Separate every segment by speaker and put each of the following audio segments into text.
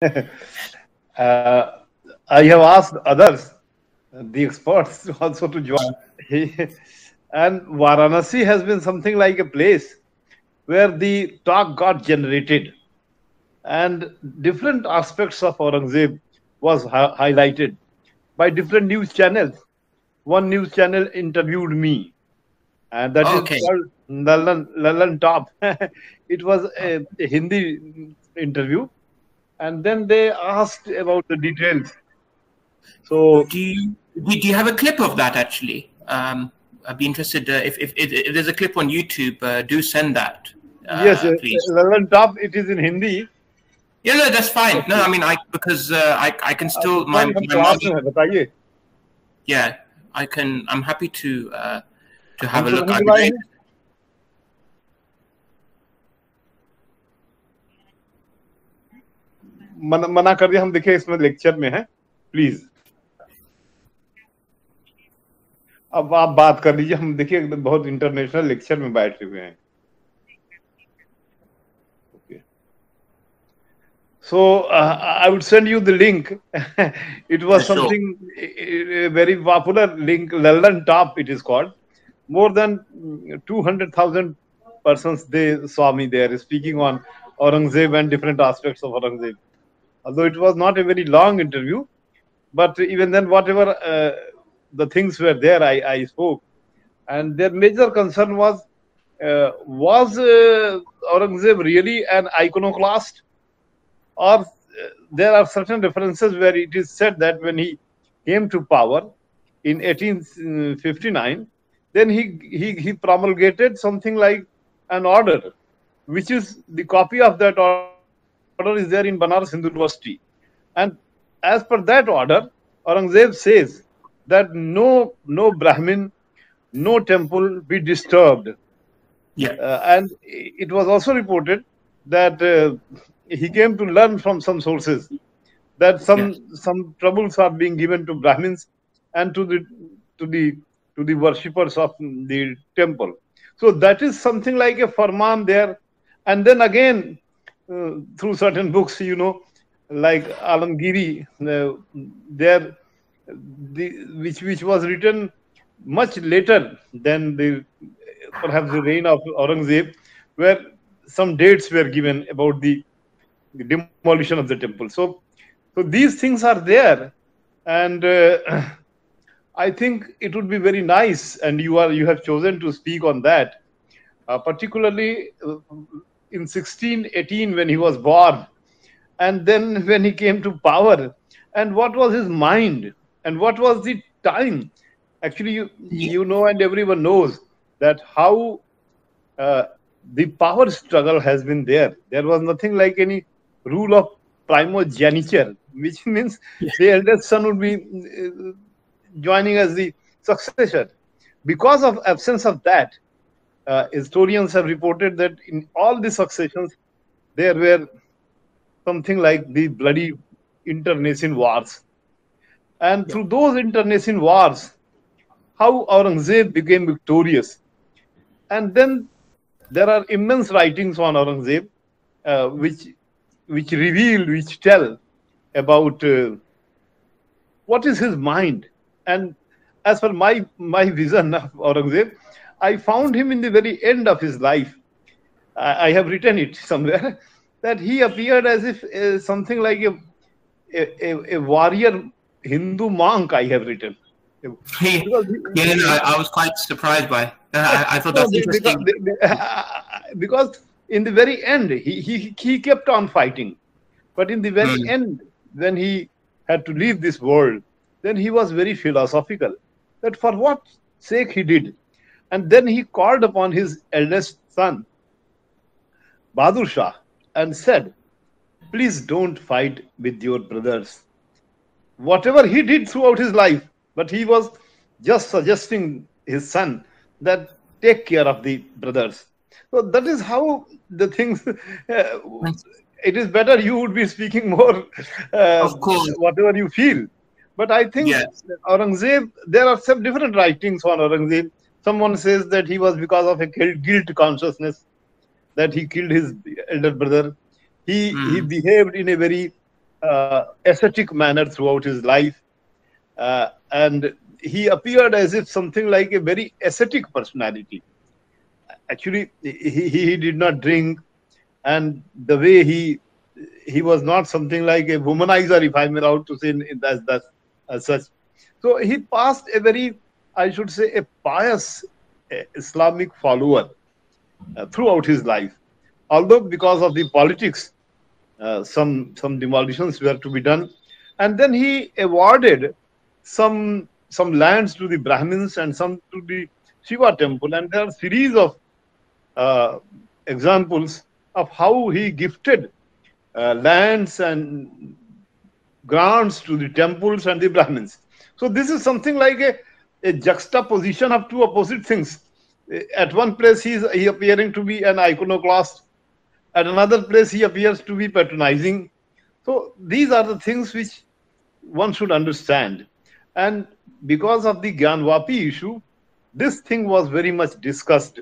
Speaker 1: uh, I have asked others, the experts, also to join. And Varanasi has been something like a place where the talk got generated, and different aspects of Aurangzeb was highlighted by different news channels. One news channel interviewed me, and that is
Speaker 2: Okay.
Speaker 1: called Lalan Top. It was a Hindi interview, and then they asked about the details. So,
Speaker 2: Do you have a clip of that actually? I'd be interested if there's a clip on YouTube. Do send that,
Speaker 1: yes,
Speaker 2: please.
Speaker 1: Lalan Top. It is in Hindi.
Speaker 2: Yeah, no, that's fine. No, I mean, because I can still my
Speaker 1: class में है, बताइए.
Speaker 2: Yeah, I can. I'm happy to have a
Speaker 1: हमको
Speaker 2: look.
Speaker 1: नहीं बुलाए हैं. मना कर दिया. हम दिखे इसमें लेक्चर में है. प्लीज अब आप बात कर लीजिए. हम देखिए बहुत इंटरनेशनल लेक्चर में बैठे हुए हैं. So I would send you the link. It was something a very popular link. Lalan Top it is called. More than 200,000 persons they saw me there speaking on Aurangzeb and different aspects of Aurangzeb. Although it was not a very long interview, but even then, whatever the things were there, I spoke. And their major concern was Aurangzeb really an iconoclast? Or there are certain references where it is said that when he came to power in 1859, then he promulgated something like an order, which is the copy of that order is there in Banaras Hindu University. And as per that order, Aurangzeb says that no Brahmin, no temple be disturbed.
Speaker 2: Yeah.
Speaker 1: And it was also reported that he came to learn from some sources that some troubles are being given to Brahmins and to the worshippers of the temple. So that is something like a farman there. And then again, through certain books, like Alamgiri, which was written much later than perhaps the reign of Aurangzeb, where some dates were given about the demolition of the temple. So these things are there, and I think it would be very nice, and you have chosen to speak on that, particularly in 1618 when he was born, and then when he came to power, and what was his mind, and what was the time. Actually, you know, and everyone knows that how the power struggle has been there. There was nothing like any rule of primogeniture, which means the eldest son would be joining as the successor. Because of absence of that, historians have reported that in all the successions, there were something like the bloody internecine wars. And through those internecine wars, how Aurangzeb became victorious. And then there are immense writings on Aurangzeb, which reveal, which tell about what is his mind. And as per my vision of Aurangzeb, I found him in the very end of his life. I have written it somewhere that he appeared as if something like a warrior Hindu monk. I have written.
Speaker 2: I was quite surprised by. I thought that's interesting.
Speaker 1: Because in the very end, he kept on fighting, but in the very end, when he had to leave this world, then he was very philosophical. That for what sake he did, and then he called upon his eldest son, Bahadur Shah, and said, "Please don't fight with your brothers." Whatever he did throughout his life, but he was just suggesting his son that take care of the brothers. So that is how the things. It is better you would be speaking more,
Speaker 2: of course,
Speaker 1: whatever you feel. But I think Aurangzeb, there are some different writings on Aurangzeb. Someone says that he was because of a guilt consciousness that he killed his elder brother. He behaved in a very ascetic manner throughout his life, and he appeared as if something like a very ascetic personality. Actually, he did not drink, and the way he was not something like a womanizer, if I'm allowed to say that as such. So he passed a very, I should say, a pious Islamic follower throughout his life. Although because of the politics, some demolitions were to be done, and then he awarded some lands to the Brahmins and some to the Shiva temple, and there are series of examples of how he gifted lands and grants to the temples and the Brahmins. So this is something like a juxtaposition of two opposite things. At one place he appearing to be an iconoclast, at another place he appears to be patronizing. So these are the things which one should understand. And because of the Gyanvapi issue, this thing was very much discussed.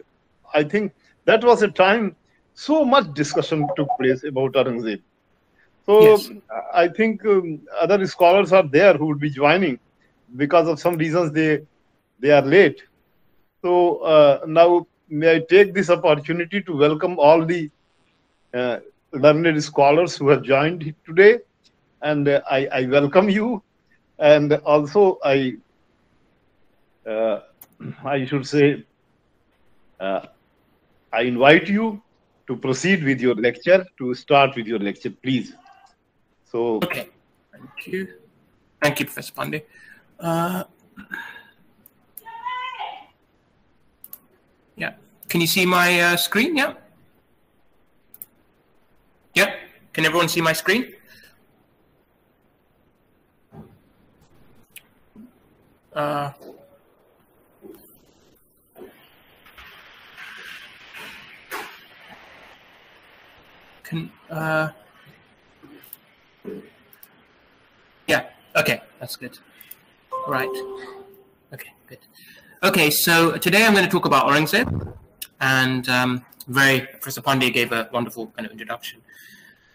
Speaker 1: I think that was a time so much discussion took place about Aurangzeb. So yes. I think other scholars are there who would be joining. Because of some reasons they are late. So now may I take this opportunity to welcome all the learned scholars who have joined today, and I welcome you, and also I should say I invite you to proceed with your lecture, to start with your lecture, please. So
Speaker 2: okay, thank you, Professor Pandey. Yeah, can you see my screen? Yeah. Yeah, can everyone see my screen? Yeah, okay, that's good. Right. Okay, good. Okay, so today I'm going to talk about Aurangzeb, and Professor Pandey gave a wonderful kind of introduction.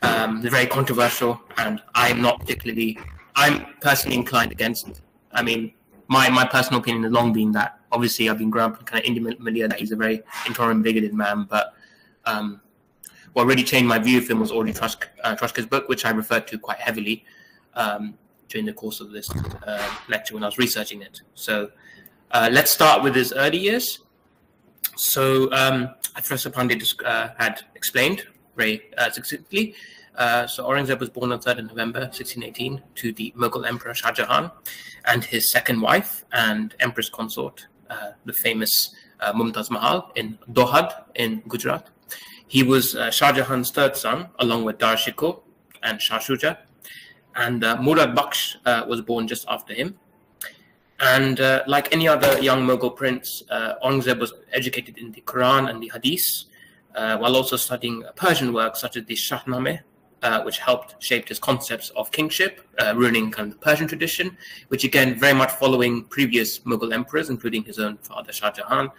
Speaker 2: They're very controversial, and I'm personally inclined against it. I mean, my personal opinion has long been that, obviously I've been growing up in kind of Indian milieu, that he's a very intolerant, bigoted man, but what really changed my view of him was Audrey Troshka's book, which I referred to quite heavily during the course of this lecture when I was researching it. So let's start with his early years. So Professor Pandey had explained very succinctly. So Aurangzeb was born on 3rd of November 1618 to the Mughal Emperor Shah Jahan and his second wife and Empress consort, the famous Mumtaz Mahal in Dohad in Gujarat. He was Shah Jahan's third son, along with Dara Shikoh and Shah Shuja. And Murad Bakhsh was born just after him. And like any other young Mughal prince, Aurangzeb was educated in the Quran and the Hadith, while also studying Persian works such as the Shahnameh, which helped shape his concepts of kingship, ruining kind of the Persian tradition, which again, very much following previous Mughal emperors, including his own father Shah Jahan,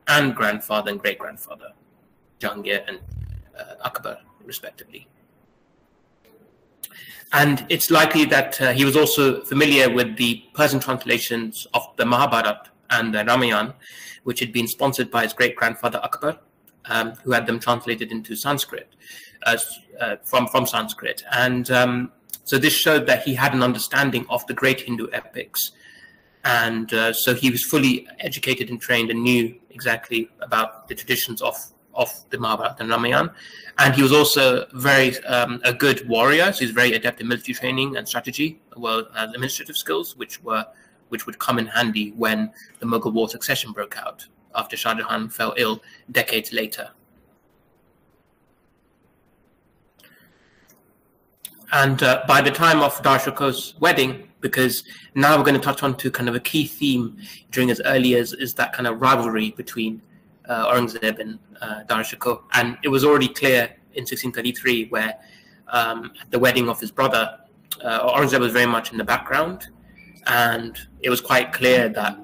Speaker 2: and grandfather and great-grandfather Jahangir and Akbar, respectively. And it's likely that he was also familiar with the Persian translations of the Mahabharata and the Ramayana, which had been sponsored by his great-grandfather Akbar, who had them translated into Sanskrit, from Sanskrit. And so this showed that he had an understanding of the great Hindu epics. And so he was fully educated and trained and knew exactly about the traditions of the Mahabharata and Ramayana. And he was also a good warrior, so he's very adept in military training and strategy, as well as administrative skills, which would come in handy when the Mughal War succession broke out after Shah Jahan fell ill decades later. And by the time of Dara Shikoh's wedding, because now we're going to touch on to kind of a key theme during his early years, is that kind of rivalry between Aurangzeb and Dara Shikoh. And it was already clear in 1633 where at the wedding of his brother, Aurangzeb was very much in the background. And it was quite clear that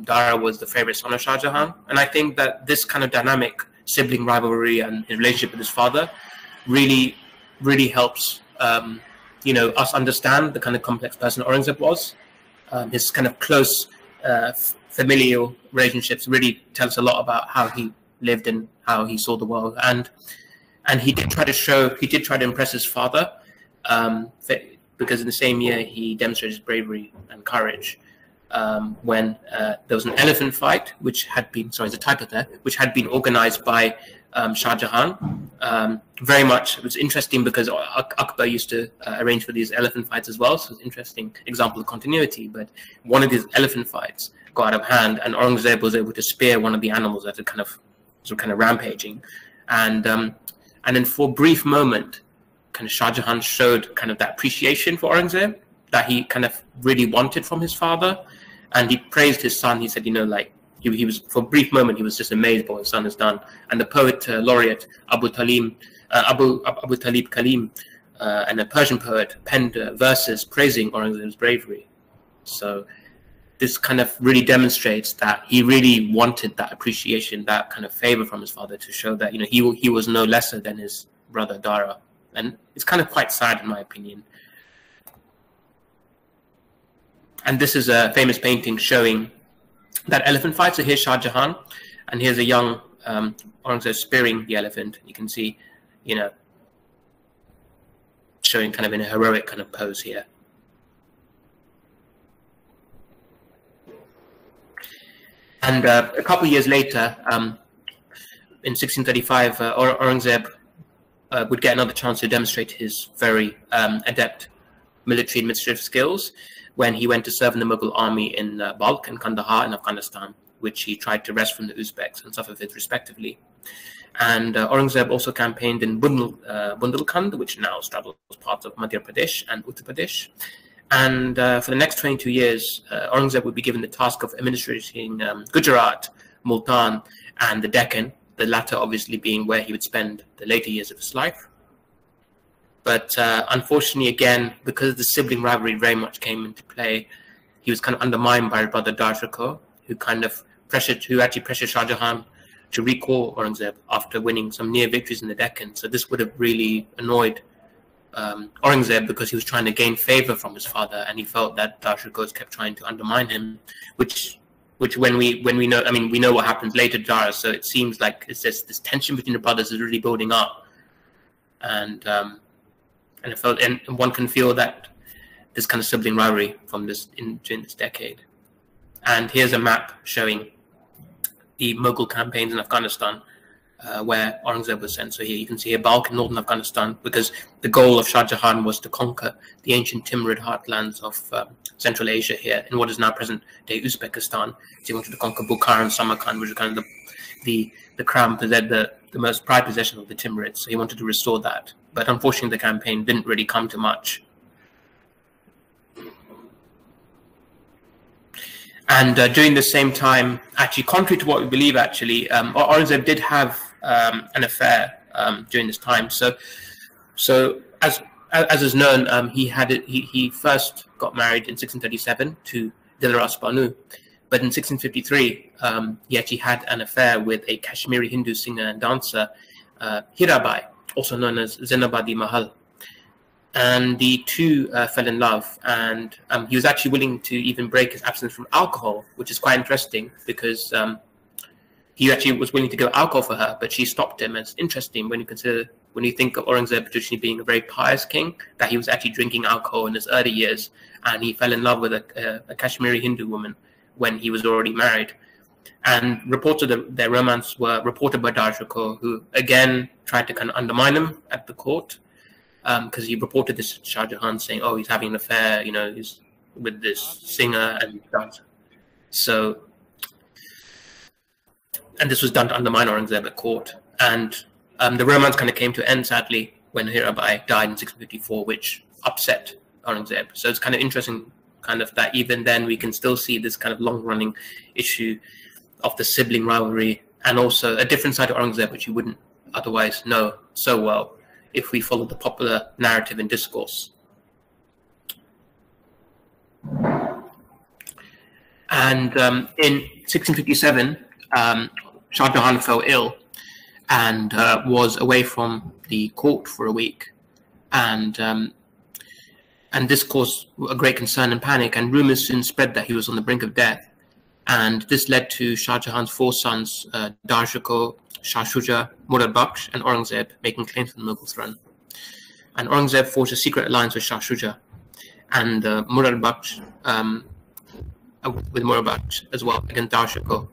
Speaker 2: Dara was the favorite son of Shah Jahan. And I think that this kind of dynamic sibling rivalry and his relationship with his father really helps us understand the kind of complex person Aurangzeb was. His kind of close familial relationships really tell us a lot about how he lived and how he saw the world. And he did try to impress his father, because in the same year he demonstrated his bravery and courage when there was an elephant fight, which had been, sorry, there's a typo there, which had been organized by Shah Jahan. Very much, it was interesting because Akbar used to arrange for these elephant fights as well, so it's an interesting example of continuity. But one of these elephant fights got out of hand, and Aurangzeb was able to spear one of the animals that had kind of rampaging, and then for a brief moment, kind of Shah Jahan showed kind of that appreciation for Aurangzeb that he kind of really wanted from his father, and he praised his son. He said, he was, for a brief moment, he was just amazed by what his son has done. And the poet laureate Abu Talib Kalim, and a Persian poet, penned verses praising Aurangzeb's bravery. So this kind of really demonstrates that he really wanted that appreciation, that kind of favor from his father, to show that he was no lesser than his brother Dara. And it's kind of quite sad, in my opinion. And this is a famous painting showing that elephant fight. So here's Shah Jahan, and here's a young Aurangzeb spearing the elephant. You can see, showing kind of in a heroic kind of pose here. And a couple of years later, in 1635, Aurangzeb would get another chance to demonstrate his very adept military administrative skills when he went to serve in the Mughal army in Balkh and Kandahar in Afghanistan, which he tried to wrest from the Uzbeks and Safavids respectively. And Aurangzeb also campaigned in Bundelkhand, which now straddles parts of Madhya Pradesh and Uttar Pradesh. And for the next 22 years, Aurangzeb would be given the task of administrating Gujarat, Multan, and the Deccan, the latter obviously being where he would spend the later years of his life. But unfortunately, again, because the sibling rivalry very much came into play, he was kind of undermined by his brother Dara Shikoh, who actually pressured Shah Jahan to recall Aurangzeb after winning some near victories in the Deccan. So this would have really annoyed Aurangzeb, because he was trying to gain favor from his father, and he felt that Dara Shikoh kept trying to undermine him, which when we know, we know what happens later to Dara, so it seems like it's just this tension between the brothers is really building up, and it felt, and one can feel that this kind of sibling rivalry from during this decade. And here's a map showing the Mughal campaigns in Afghanistan, where Aurangzeb was sent. So here you can see a Balkh in northern Afghanistan, because the goal of Shah Jahan was to conquer the ancient Timurid heartlands of Central Asia here in what is now present-day Uzbekistan. So he wanted to conquer Bukhara and Samarkand, which is kind of the crown, the most prized possession of the Timurids. So he wanted to restore that. But unfortunately, the campaign didn't really come to much. And during the same time, actually, contrary to what we believe, actually, Aurangzeb did have an affair during this time. So as is known, he first got married in 1637 to Dilaras Banu, but in 1653 he actually had an affair with a Kashmiri Hindu singer and dancer, Hirabai, also known as Zainabadi Mahal. And the two fell in love, and he was actually willing to even break his abstinence from alcohol, which is quite interesting, because he actually was willing to give alcohol for her, but she stopped him. It's interesting when you think of Aurangzeb traditionally being a very pious king, that he was actually drinking alcohol in his early years, and he fell in love with a Kashmiri Hindu woman when he was already married. And reports of their romance were reported by Dara Shikoh, who again tried to kind of undermine him at the court, because he reported this to Shah Jahan, saying, "Oh, he's having an affair, he's with this singer and dancer." So, and this was done to undermine Aurangzeb at court. And the romance kind of came to an end, sadly, when Hirabai died in 1654, which upset Aurangzeb. So it's kind of interesting, kind of that even then we can still see this kind of long-running issue of the sibling rivalry, and also a different side of Aurangzeb which you wouldn't otherwise know so well if we follow the popular narrative and discourse. And in 1657, Shah Jahan fell ill and was away from the court for a week. And And this caused a great concern and panic, and rumors soon spread that he was on the brink of death. And this led to Shah Jahan's 4 sons, Dara Shikoh, Shah Shuja, Murad Bakhsh, and Aurangzeb, making claims to the Mughal throne. And Aurangzeb forged a secret alliance with Shah Shuja and Murad Bakhsh, with Murad Bakhsh as well, against Dara Shikoh.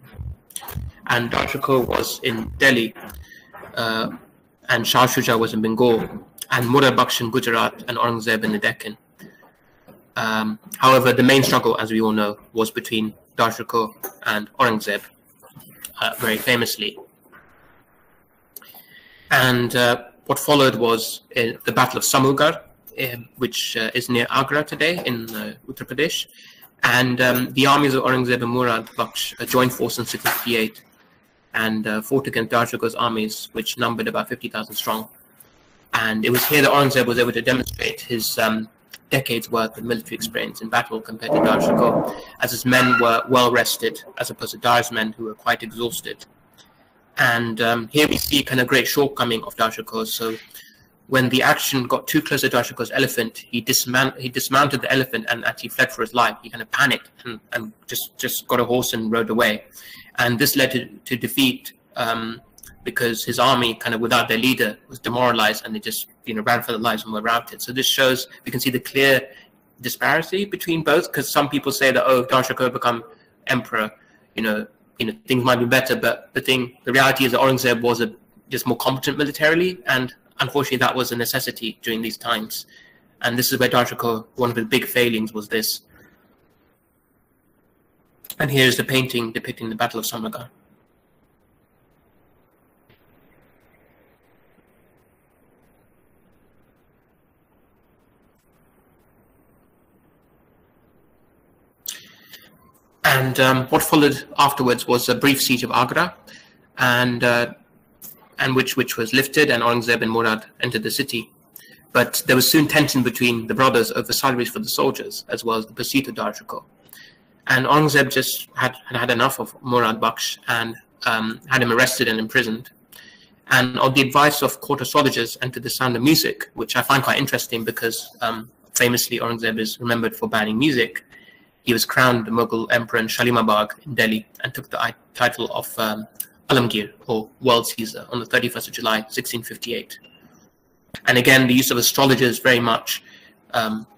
Speaker 2: And Dara Shikoh was in Delhi, and Shah Shuja was in Bengal, and Murad Bakhsh in Gujarat, and Aurangzeb in the Deccan. However, the main struggle, as we all know, was between Dara Shikoh and Aurangzeb, very famously. And what followed was the Battle of Samugarh, which is near Agra today in Uttar Pradesh. And the armies of Aurangzeb and Murad Bakhsh joined force in 1658 and fought against Dara Shikoh's armies, which numbered about 50,000 strong. And it was here that Aurangzeb was able to demonstrate his decades worth of military experience in battle compared to Dara Shikoh, as his men were well rested as opposed to Dara's men, who were quite exhausted. And here we see kind of great shortcoming of Dara Shikoh. So when the action got too close to Dara Shikoh's elephant, he dismounted the elephant and actually fled for his life. He kind of panicked and just got a horse and rode away. And this led to defeat, because his army, kind of without their leader, was demoralized, and they just ran for their lives and were routed. So this shows, we can see the clear disparity between both, because some people say that, oh, Dara Shikoh become emperor, things might be better, but the reality is that Aurangzeb was just more competent militarily, and unfortunately that was a necessity during these times. And this is where Dara Shikoh, one of his big failings was this. And here's the painting depicting the Battle of Samugarh. And what followed afterwards was a brief siege of Agra, and which was lifted, and Aurangzeb and Murad entered the city. But there was soon tension between the brothers over salaries for the soldiers, as well as the pursuit of Dara Shikoh. And Aurangzeb just had enough of Murad Bakhsh and had him arrested and imprisoned. And on the advice of court astrologers, entered the sound of music, which I find quite interesting because famously Aurangzeb is remembered for banning music. He was crowned the Mughal emperor in Shalimabad in Delhi and took the title of Alamgir, or World Caesar, on the 31st of July, 1658. And again, the use of astrologers very much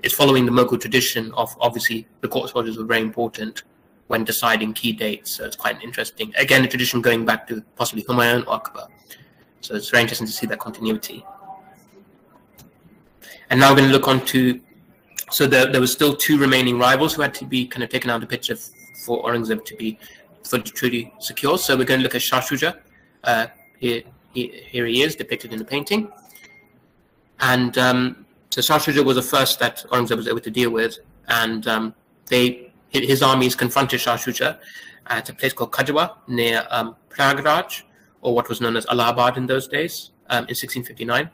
Speaker 2: is following the Mughal tradition of, obviously, the court astrologers were very important when deciding key dates. So it's quite interesting. Again, the tradition going back to possibly Humayun or Akbar. So it's very interesting to see that continuity. And now we're going to look on to, so there were still 2 remaining rivals who had to be kind of taken out of the picture for Aurangzeb to be fully truly secure. So we're going to look at Shah Shuja. Here he is depicted in the painting. And so Shah Shuja was the first that Aurangzeb was able to deal with. And his armies confronted Shah Shuja at a place called Kajwa near Prayagraj, or what was known as Allahabad in those days, in 1659.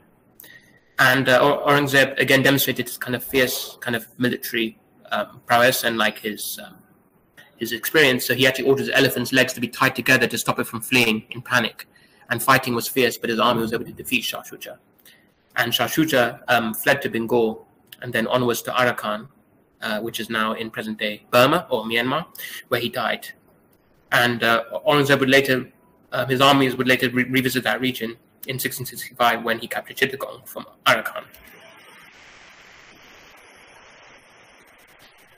Speaker 2: And Aurangzeb again demonstrated his kind of fierce kind of military prowess and like his experience. So he actually ordered his elephant's legs to be tied together to stop it from fleeing in panic. And fighting was fierce, but his army was able to defeat Shah Shuja. And Shah Shuja fled to Bengal and then onwards to Arakan, which is now in present-day Burma or Myanmar, where he died. And Aurangzeb would later, his armies would later revisit that region in 1665 when he captured Chittagong from Arakan.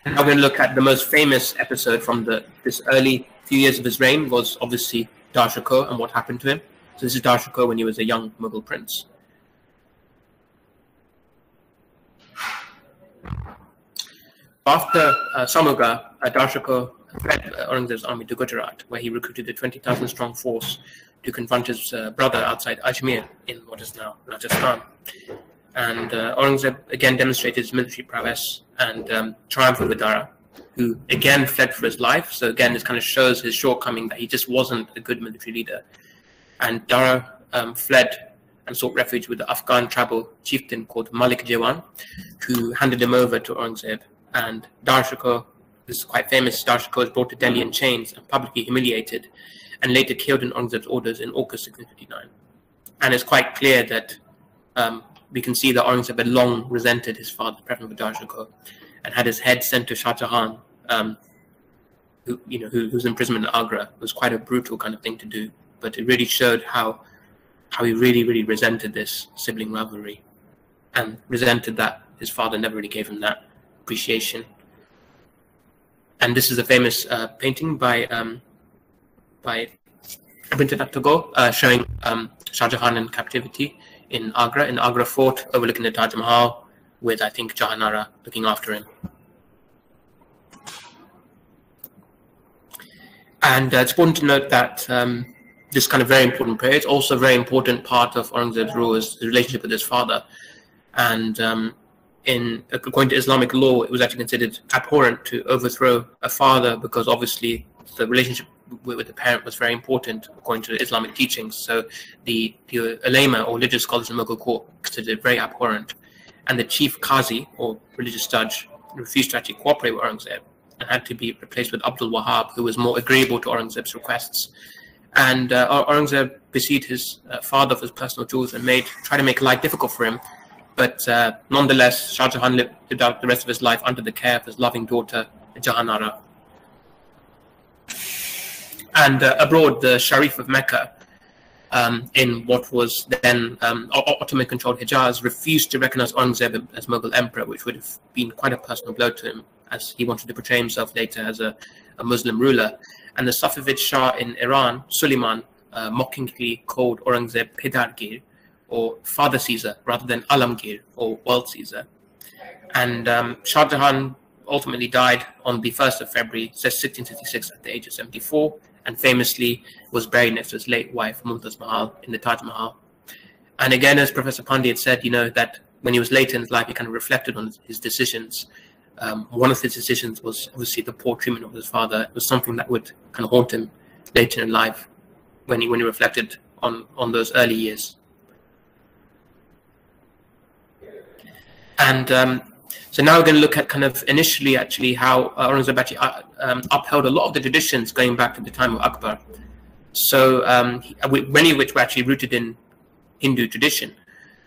Speaker 2: And now we're going to look at the most famous episode from this early few years of his reign was obviously Dara Shikoh and what happened to him. So this is Dara Shikoh when he was a young Mughal prince. After Samugarh, Dara Shikoh fled Aurangzeb's army to Gujarat, where he recruited a 20,000 strong force to confront his brother outside Ajmer in what is now Rajasthan. And Aurangzeb again demonstrated his military prowess and triumphed over Dara, who again fled for his life. So again, this kind of shows his shortcoming that he just wasn't a good military leader. And Dara fled and sought refuge with the Afghan tribal chieftain called Malik Jewan, who handed him over to Aurangzeb. And Dara Shikoh, this is quite famous, Dara Shikoh was brought to Delhi in chains and publicly humiliated, and later killed in Aurangzeb's orders in August 1659. And it's quite clear that we can see that Aurangzeb had long resented his father, President Dara Shikoh, and had his head sent to Shah Jahan, whose imprisonment in Agra was quite a brutal kind of thing to do. But it really showed how he really, really resented this sibling rivalry, and resented that his father never really gave him that appreciation. And this is a famous painting by Rabindranath Tagore showing Shah Jahan in captivity in Agra Fort, overlooking the Taj Mahal, with, I think, Jahanara looking after him. And it's important to note that this kind of very important prayer is also a very important part of Aurangzeb's rule, is the relationship with his father. And according to Islamic law, it was actually considered abhorrent to overthrow a father, because obviously the relationship with the parent was very important according to Islamic teachings. So the ulama, or religious scholars in the Mughal court, considered it very abhorrent. And the chief qazi, or religious judge, refused to actually cooperate with Aurangzeb and had to be replaced with Abdul Wahab, who was more agreeable to Aurangzeb's requests. And Aurangzeb besieged his father for his personal jewels and tried to make life difficult for him. But nonetheless, Shah Jahan lived out the rest of his life under the care of his loving daughter, Jahanara. And abroad, the Sharif of Mecca, in what was then Ottoman-controlled Hijaz, refused to recognize Aurangzeb as Mughal emperor, which would have been quite a personal blow to him, as he wanted to portray himself later as a Muslim ruler. And the Safavid Shah in Iran, Suleiman, mockingly called Aurangzeb Pedargir, or Father Caesar, rather than Alamgir, or World Caesar. And Shah Jahan ultimately died on the 1st of February, 1666, at the age of 74, and famously was buried next to his late wife, Mumtaz Mahal, in the Taj Mahal. And again, as Professor Pandey had said, that when he was later in his life, he kind of reflected on his decisions. One of his decisions was obviously the poor treatment of his father. It was something that would kind of haunt him later in life when he reflected on those early years. And so now we're going to look at kind of initially actually how Aurangzeb actually upheld a lot of the traditions going back to the time of Akbar. So many of which were actually rooted in Hindu tradition.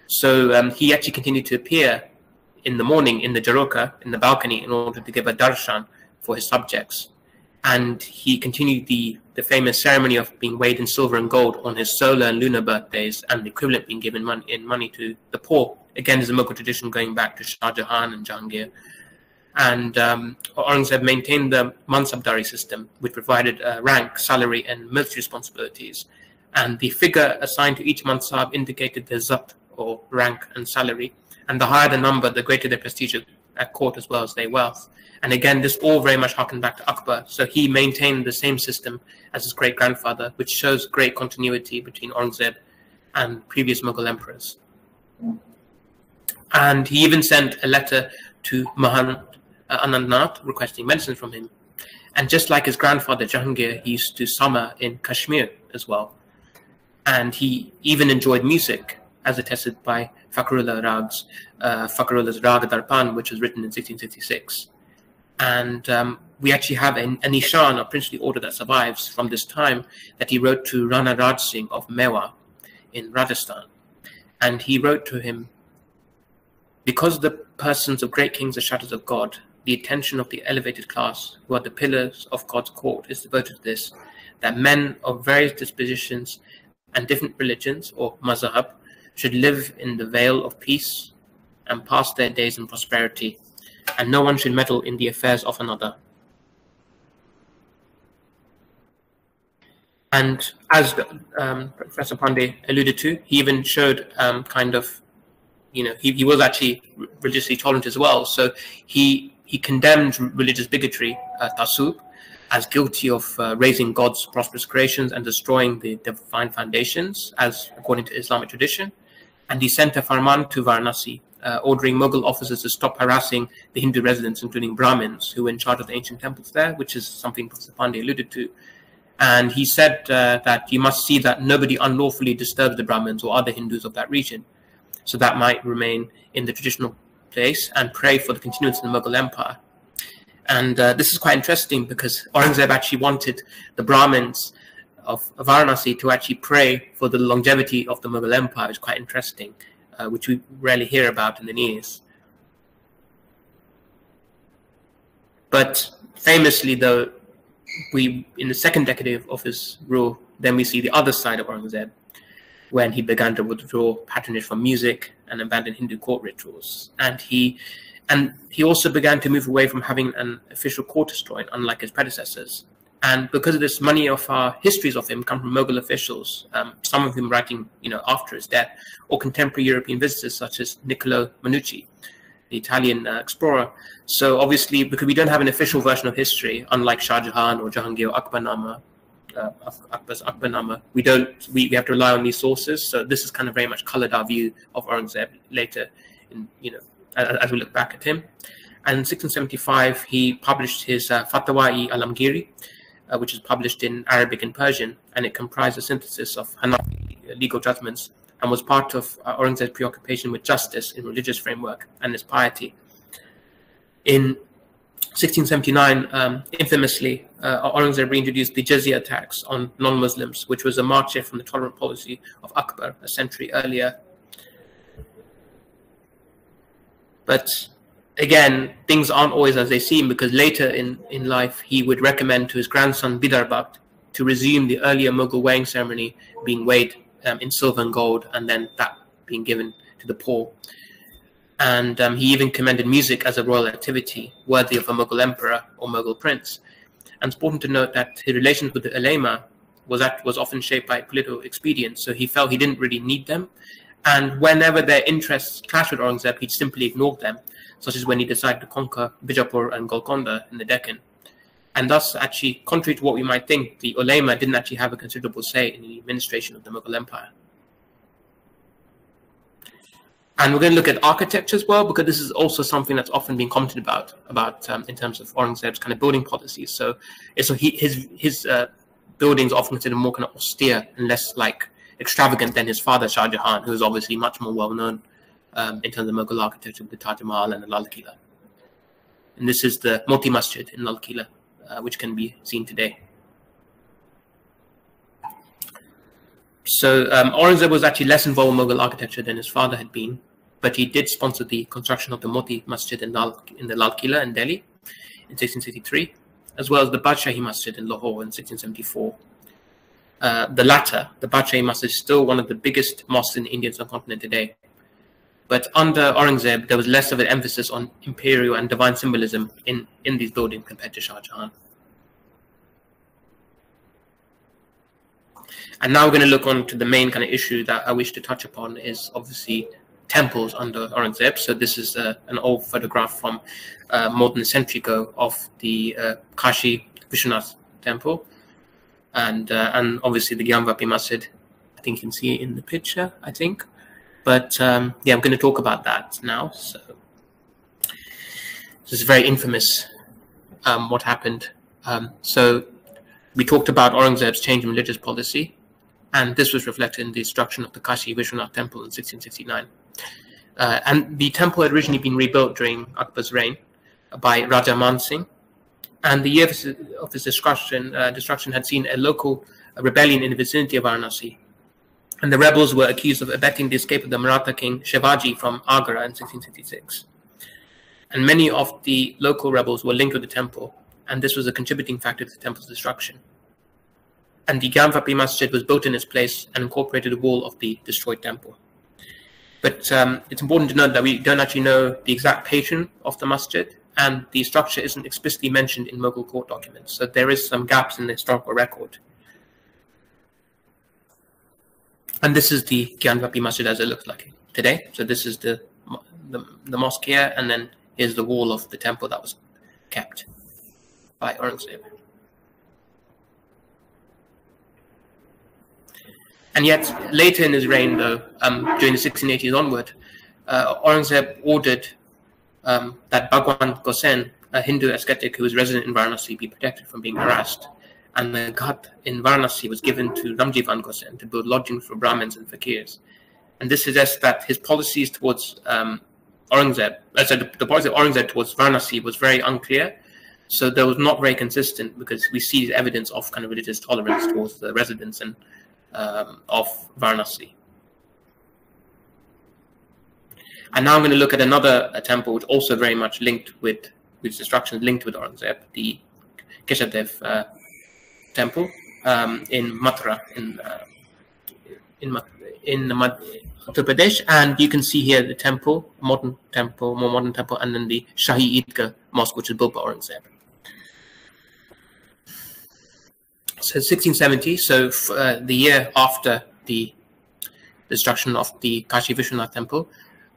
Speaker 2: So he actually continued to appear in the morning in the Jaroka, in the balcony, in order to give a darshan for his subjects. And he continued the famous ceremony of being weighed in silver and gold on his solar and lunar birthdays, and the equivalent being given money to the poor. Again, there's a Mughal tradition going back to Shah Jahan and Jahangir. And Aurangzeb maintained the Mansabdari system, which provided rank, salary, and military responsibilities. And the figure assigned to each Mansab indicated their zabt, or rank and salary. And the higher the number, the greater their prestige at court as well as their wealth. And again, this all very much harkened back to Akbar. So he maintained the same system as his great-grandfather, which shows great continuity between Aurangzeb and previous Mughal emperors. And he even sent a letter to Mahan Anandnath requesting medicine from him. And just like his grandfather Jahangir, he used to summer in Kashmir as well. And he even enjoyed music, as attested by Fakhrullah's Rag Darpan, which was written in 1666. And we actually have a nishan, a princely order that survives from this time, that he wrote to Rana Raj Singh of Mewa in Rajasthan. And he wrote to him, "Because the persons of great kings are shadows of God, the attention of the elevated class, who are the pillars of God's court, is devoted to this, that men of various dispositions and different religions, or mazhab, should live in the veil of peace and pass their days in prosperity, and no one should meddle in the affairs of another." And as Professor Pandey alluded to, he even showed he was actually religiously tolerant as well. So he condemned religious bigotry, tasub, as guilty of raising God's prosperous creations and destroying the divine foundations, as according to Islamic tradition. And he sent a farman to Varanasi, ordering Mughal officers to stop harassing the Hindu residents, including Brahmins, who were in charge of the ancient temples there, which is something Professor Pandey alluded to. And he said that you must see that nobody unlawfully disturbs the Brahmins or other Hindus of that region, so that might remain in the traditional place, and pray for the continuance of the Mughal Empire. And this is quite interesting, because Aurangzeb actually wanted the Brahmins of Varanasi to actually pray for the longevity of the Mughal Empire. It's quite interesting. which we rarely hear about in the news. But famously, though, in the second decade of his rule, then we see the other side of Aurangzeb, when he began to withdraw patronage from music and abandon Hindu court rituals. And he also began to move away from having an official court historian, unlike his predecessors. And because of this, many of our histories of him come from Mughal officials, some of them writing, after his death, or contemporary European visitors such as Niccolo Manucci, the Italian explorer. So obviously, because we don't have an official version of history, unlike Shah Jahan or Jahangir or Akbar's Akbarnama, we have to rely on these sources. So this has kind of very much colored our view of Aurangzeb later, as we look back at him. And in 1675, he published his Fatwa-i-Alamgiri, which is published in Arabic and Persian, and it comprised a synthesis of Hanafi legal judgments and was part of Aurangzeb's preoccupation with justice in religious framework and his piety. In 1679, infamously, Aurangzeb reintroduced the jizya tax on non-Muslims, which was a marcher from the tolerant policy of Akbar a century earlier. But again, things aren't always as they seem, because later in life, he would recommend to his grandson Bidarbakht to resume the earlier Mughal weighing ceremony, being weighed in silver and gold, and then that being given to the poor. And he even commended music as a royal activity worthy of a Mughal emperor or Mughal prince. And it's important to note that his relations with the ulema was often shaped by political expedience, so he felt he didn't really need them. And whenever their interests clashed with Aurangzeb, he simply ignored them, such as when he decided to conquer Bijapur and Golconda in the Deccan. And thus, actually, contrary to what we might think, the ulema didn't actually have a considerable say in the administration of the Mughal Empire. And we're going to look at architecture as well, because this is also something that's often been commented about in terms of Aurangzeb's kind of building policies. So his buildings are often considered more kind of austere and less extravagant than his father Shah Jahan, who is obviously much more well known in terms of Mughal architecture with the Taj Mahal and the Lal Qila. And this is the Moti Masjid in Lal Qila, which can be seen today. So Aurangzeb was actually less involved in Mughal architecture than his father had been, but he did sponsor the construction of the Moti Masjid in the Lal Qila in Delhi in 1663, as well as the Badshahi Masjid in Lahore in 1674. The latter, the Badshahi Masjid, is still one of the biggest mosques in the Indian subcontinent today. But under Aurangzeb, there was less of an emphasis on imperial and divine symbolism in these buildings compared to Shah Jahan. And now we're going to look on to the main kind of issue that I wish to touch upon, is obviously temples under Aurangzeb. So this is an old photograph from more than a century ago of the Kashi Vishwanath Temple, and obviously the Gyanvapi Masjid. I think you can see it in the picture, I think. But yeah, I'm going to talk about that now. So this is very infamous, what happened. So we talked about Aurangzeb's change in religious policy, and this was reflected in the destruction of the Kashi Vishwanath Temple in 1669. And the temple had originally been rebuilt during Akbar's reign by Raja Man Singh, and the year of his destruction had seen a local rebellion in the vicinity of Varanasi. And the rebels were accused of abetting the escape of the Maratha king Shivaji from Agra in 1666. And many of the local rebels were linked with the temple, and this was a contributing factor to the temple's destruction. And the Gyanvapi Masjid was built in its place and incorporated the wall of the destroyed temple. But it's important to note that we don't actually know the exact patron of the masjid, and the structure isn't explicitly mentioned in Mughal court documents. So there is some gaps in the historical record. And this is the Gyanvapi Masjid as it looks like today. So this is the mosque here, and then here's the wall of the temple that was kept by Aurangzeb. And yet, later in his reign, though, during the 1680s onward, Aurangzeb ordered that Bhagwan Gosen, a Hindu ascetic who was resident in Varanasi, be protected from being harassed. And the ghat in Varanasi was given to Ramjivan Gosen to build lodgings for Brahmins and fakirs. And this suggests that his policies towards Aurangzeb, the policy of Aurangzeb towards Varanasi was very unclear. So that was not very consistent, because we see evidence of kind of religious tolerance towards the residents and of Varanasi. And now I'm going to look at another temple, which also very much linked with destruction, linked with Aurangzeb, the Keshav Dev Temple in Mathura, in Uttar Pradesh. And you can see here the temple, more modern temple, and then the Shahi Eidgah Mosque, which is built by Aurangzeb. So 1670, so the year after the destruction of the Kashi Vishwanath temple,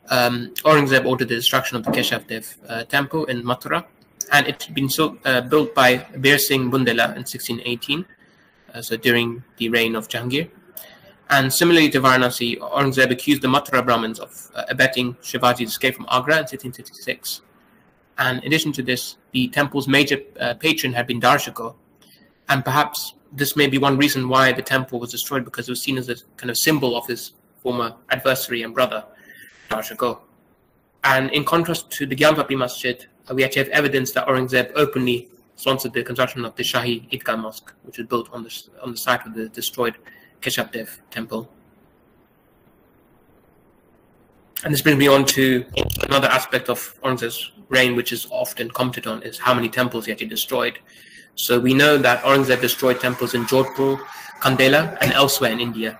Speaker 2: Aurangzeb ordered the destruction of the Keshav Dev Temple in Mathura, and it had been built by Bir Singh Bundela in 1618, so during the reign of Jahangir. And similarly to Varanasi, Aurangzeb accused the Mathura Brahmins of abetting Shivaji's escape from Agra in 1666. And in addition to this, the temple's major patron had been Dara Shikoh, and perhaps this may be one reason why the temple was destroyed, because it was seen as a kind of symbol of his former adversary and brother, Dara Shikoh. And in contrast to the Gyanvapi Masjid, we actually have evidence that Aurangzeb openly sponsored the construction of the Shahi Eidgah Mosque, which was built on the site of the destroyed Keshav Dev Temple. And this brings me on to another aspect of Aurangzeb's reign, which is often commented on, is how many temples he actually destroyed. So we know that Aurangzeb destroyed temples in Jodhpur, Kandela, and elsewhere in India,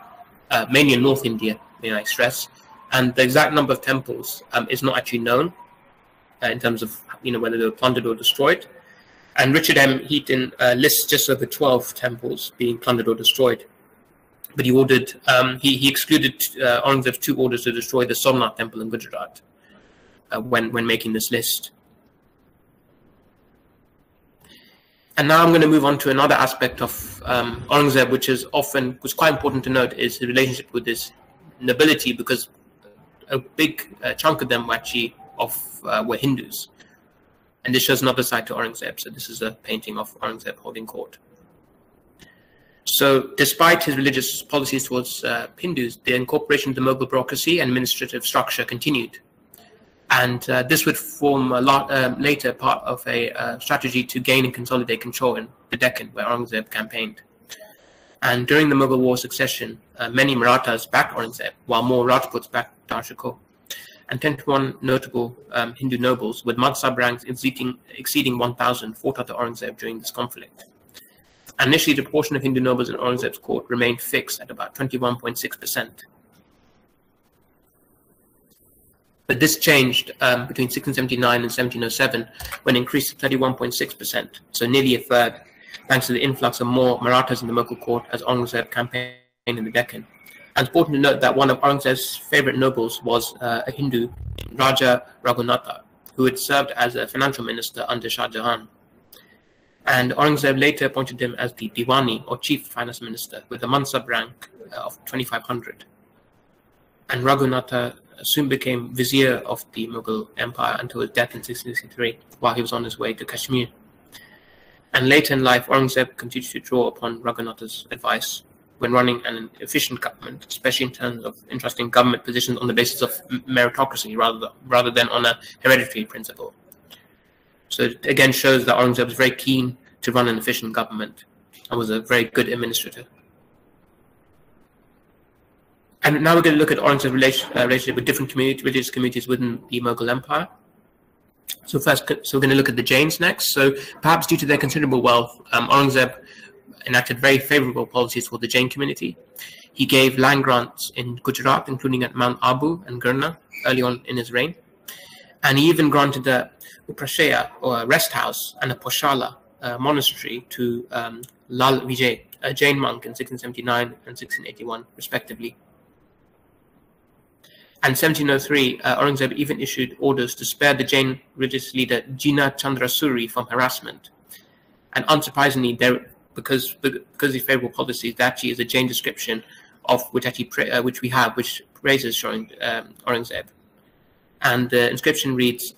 Speaker 2: mainly in North India, may I stress. And the exact number of temples is not actually known in terms of whether they were plundered or destroyed. And Richard M. Heaton lists just over 12 temples being plundered or destroyed. But he ordered, he excluded Aurangzeb's 2 orders to destroy the Somnath temple in Gujarat when making this list. And now I'm going to move on to another aspect of Aurangzeb, which is was quite important to note, is his relationship with his nobility, because a big chunk of them were actually were Hindus. And this shows another side to Aurangzeb. So this is a painting of Aurangzeb holding court. So despite his religious policies towards Hindus, the incorporation of the Mughal bureaucracy and administrative structure continued. And this would form a lot later part of a strategy to gain and consolidate control in the Deccan, where Aurangzeb campaigned. And during the Mughal War of Succession, many Marathas backed Aurangzeb, while more Rajputs backed Dara Shikoh. And 21 notable Hindu nobles, with Madhsab ranks exceeding 1,000, fought after Aurangzeb during this conflict. And initially, the proportion of Hindu nobles in Aurangzeb's court remained fixed at about 21.6%. But this changed between 1679 and 1707, when it increased to 31.6%, so nearly a third, thanks to the influx of more Marathas in the Mughal court as Aurangzeb campaigned in the Deccan. And it's important to note that one of Aurangzeb's favorite nobles was a Hindu, Raja Raghunatha, who had served as a financial minister under Shah Jahan. And Aurangzeb later appointed him as the Diwani, or chief finance minister, with a Mansab rank of 2,500. And Raghunatha soon became vizier of the Mughal Empire until his death in 1663, while he was on his way to Kashmir. And later in life, Aurangzeb continued to draw upon Raghunatha's advice when running an efficient government, especially in terms of entrusting government positions on the basis of meritocracy rather than on a hereditary principle. So it again shows that Aurangzeb was very keen to run an efficient government and was a very good administrator. And now we're going to look at Aurangzeb's relationship with different religious communities within the Mughal Empire. So we're going to look at the Jains next. So perhaps due to their considerable wealth, Aurangzeb enacted very favorable policies for the Jain community. He gave land grants in Gujarat, including at Mount Abu and Girna, early on in his reign. And he even granted a Uprashaya, or a rest house, and a Poshala, monastery, to Lal Vijay, a Jain monk, in 1679 and 1681, respectively. And 1703, Aurangzeb even issued orders to spare the Jain religious leader Jina Chandra Suri from harassment. And unsurprisingly, because of the favorable policies, there actually is a Jain description of which praises Aurangzeb. And the inscription reads,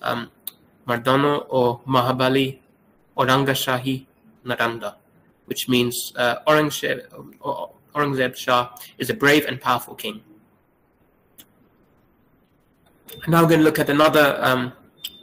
Speaker 2: Mardano or Mahabali Aurangashahi Naranda, which means Aurangzeb Shah is a brave and powerful king. And now we're going to look at another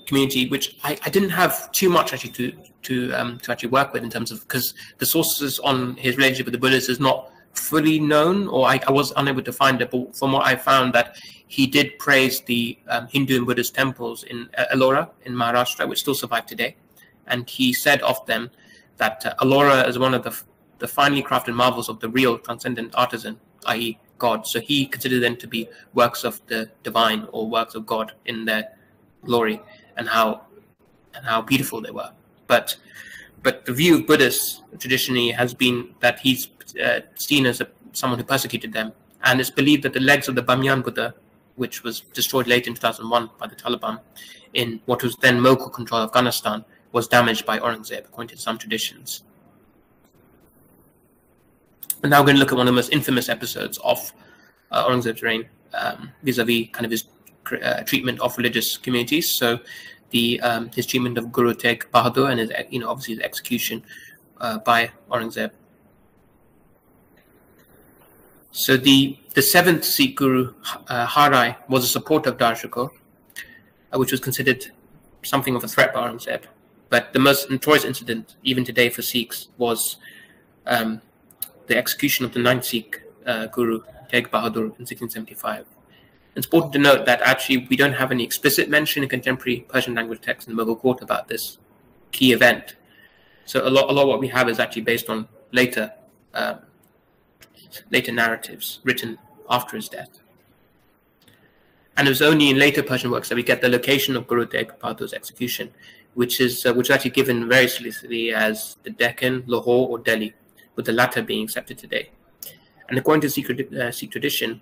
Speaker 2: community, which I didn't have too much actually to actually work with in terms of, because the sources on his relationship with the Buddhists is not fully known, or I was unable to find it, but from what I found, that he did praise the Hindu and Buddhist temples in Ellora in Maharashtra, which still survive today. And he said of them that Ellora is one of the finely crafted marvels of the real transcendent artisan, i.e. God. So he considered them to be works of the divine, or works of God in their glory, and how beautiful they were. But the view of Buddhists traditionally has been that he's seen as someone who persecuted them, and it's believed that the legs of the Bamyan Buddha, which was destroyed late in 2001 by the Taliban in what was then Mughal control of Afghanistan, was damaged by Aurangzeb, according to some traditions. And now we're going to look at one of the most infamous episodes of Aurangzeb's reign, vis-a-vis kind of his treatment of religious communities. So his treatment of Guru Tegh Bahadur, and his, obviously his execution by Aurangzeb. So the seventh Sikh Guru, Har Rai, was a supporter of Dara Shikoh, which was considered something of a threat by Aurangzeb. But the most notorious incident, even today for Sikhs, was the execution of the ninth Sikh Guru, Tegh Bahadur, in 1675. It's important to note that actually we don't have any explicit mention in contemporary Persian language texts in the Mughal court about this key event. So a lot of what we have is actually based on later narratives written after his death. And it was only in later Persian works that we get the location of Guru Tegh Bahadur's execution, which is actually given very explicitly as the Deccan, Lahore, or Delhi, with the latter being accepted today. And according to Sikh tradition,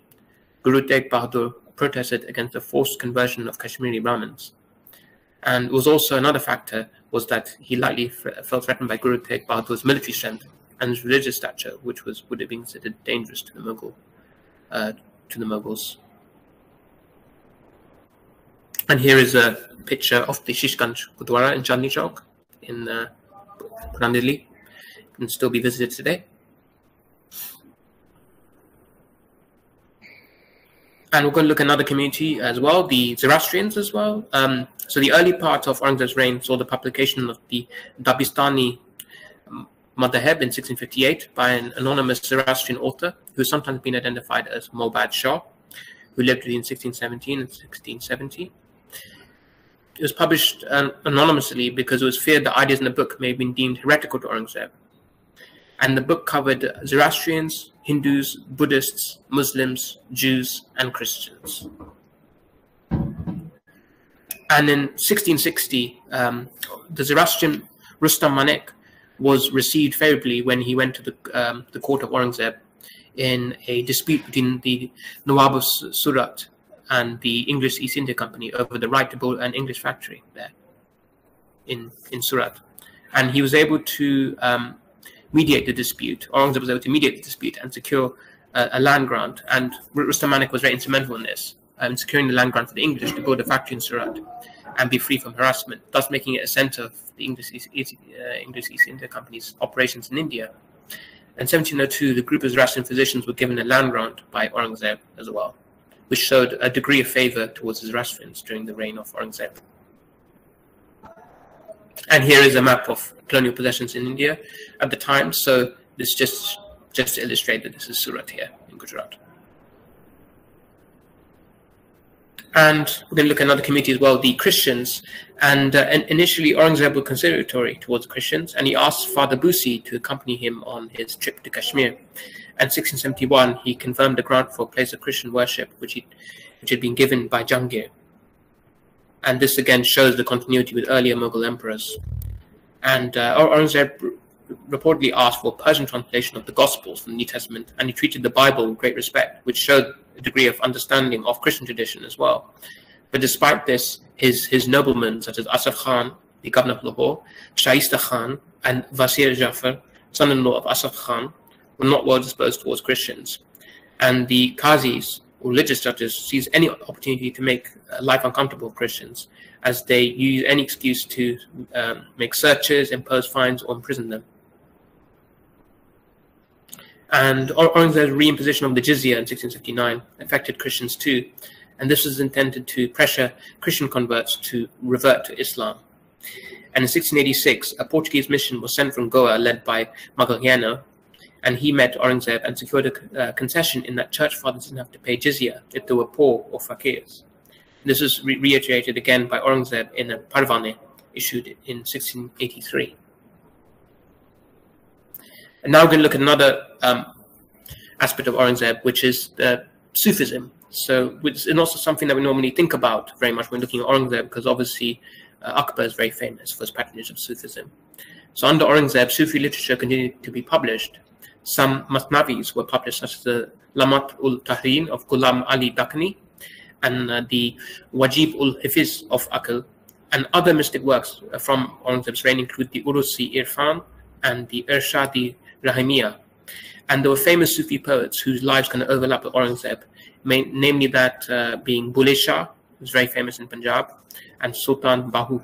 Speaker 2: Guru Tegh Bahadur protested against the forced conversion of Kashmiri Brahmins. And was also another factor was that he likely felt threatened by Guru Tegh Bahadur's military strength and his religious stature, which would have been considered dangerous to the Mughals. And here is a picture of the Shish Ganj Gurdwara in Chandni Chowk in Puran Delhi. It can still be visited today. And we're going to look at another community as well, the Zoroastrians as well. So the early part of Aurangzeb's reign saw the publication of the Dabistani Madhab in 1658 by an anonymous Zoroastrian author who has sometimes been identified as Mobad Shah, who lived between 1617 and 1670. It was published anonymously because it was feared the ideas in the book may have been deemed heretical to Aurangzeb. And the book covered Zoroastrians, Hindus, Buddhists, Muslims, Jews, and Christians. And in 1660, the Zoroastrian Rustam Manek was received favorably when he went to the court of Aurangzeb in a dispute between the Nawab of Surat and the English East India Company over the right to build an English factory there in Surat. And he was able to mediate the dispute. Aurangzeb was able to mediate the dispute and secure a land grant. And Rustam Manek was very instrumental in this, in securing the land grant for the English to build a factory in Surat and be free from harassment, thus making it a center of the English East India Company's operations in India. In 1702, the group of Zoroastrian physicians were given a land grant by Aurangzeb as well, which showed a degree of favor towards the Zoroastrians during the reign of Aurangzeb. And here is a map of colonial possessions in India at the time. So this just to illustrate that this is Surat here in Gujarat. And we're going to look at another community as well, the Christians. And initially, Aurangzeb was conciliatory towards Christians, and he asked Father Busi to accompany him on his trip to Kashmir. And 1671, he confirmed a grant for a place of Christian worship, which had been given by Jahangir. And this again shows the continuity with earlier Mughal emperors. And Aurangzeb reportedly asked for a Persian translation of the Gospels from the New Testament, and he treated the Bible with great respect, which showed a degree of understanding of Christian tradition as well. But despite this, his noblemen, such as Asaf Khan, the governor of Lahore, Shaista Khan, and Vasir Jafar, son-in-law of Asaf Khan, were not well disposed towards Christians. And the Qazis, or religious judges, seized any opportunity to make life uncomfortable for Christians, as they use any excuse to make searches, impose fines, or imprison them. And Aurangzeb's reimposition of the jizya in 1659 affected Christians too, and this was intended to pressure Christian converts to revert to Islam. And in 1686, a Portuguese mission was sent from Goa led by Magalhães, and he met Aurangzeb and secured a concession in that church fathers didn't have to pay jizya if they were poor or fakirs. This was reiterated again by Aurangzeb in a parvane issued in 1683. And now we're going to look at another aspect of Aurangzeb, which is Sufism. So it's also something that we normally think about very much when looking at Aurangzeb, because obviously Akbar is very famous for his patronage of Sufism. So under Aurangzeb, Sufi literature continued to be published. Some Masnavis were published, such as the Lamat-ul-Tahrin of Ghulam Ali Dakhani and the Wajib-ul-Hifiz of Aql, and other mystic works from Aurangzeb's reign include the Urusi Irfan and the Irshadi Rahimiyya. And there were famous Sufi poets whose lives kind of overlap with Aurangzeb, namely that being Bulle Shah, who was very famous in Punjab, and Sultan Bahu.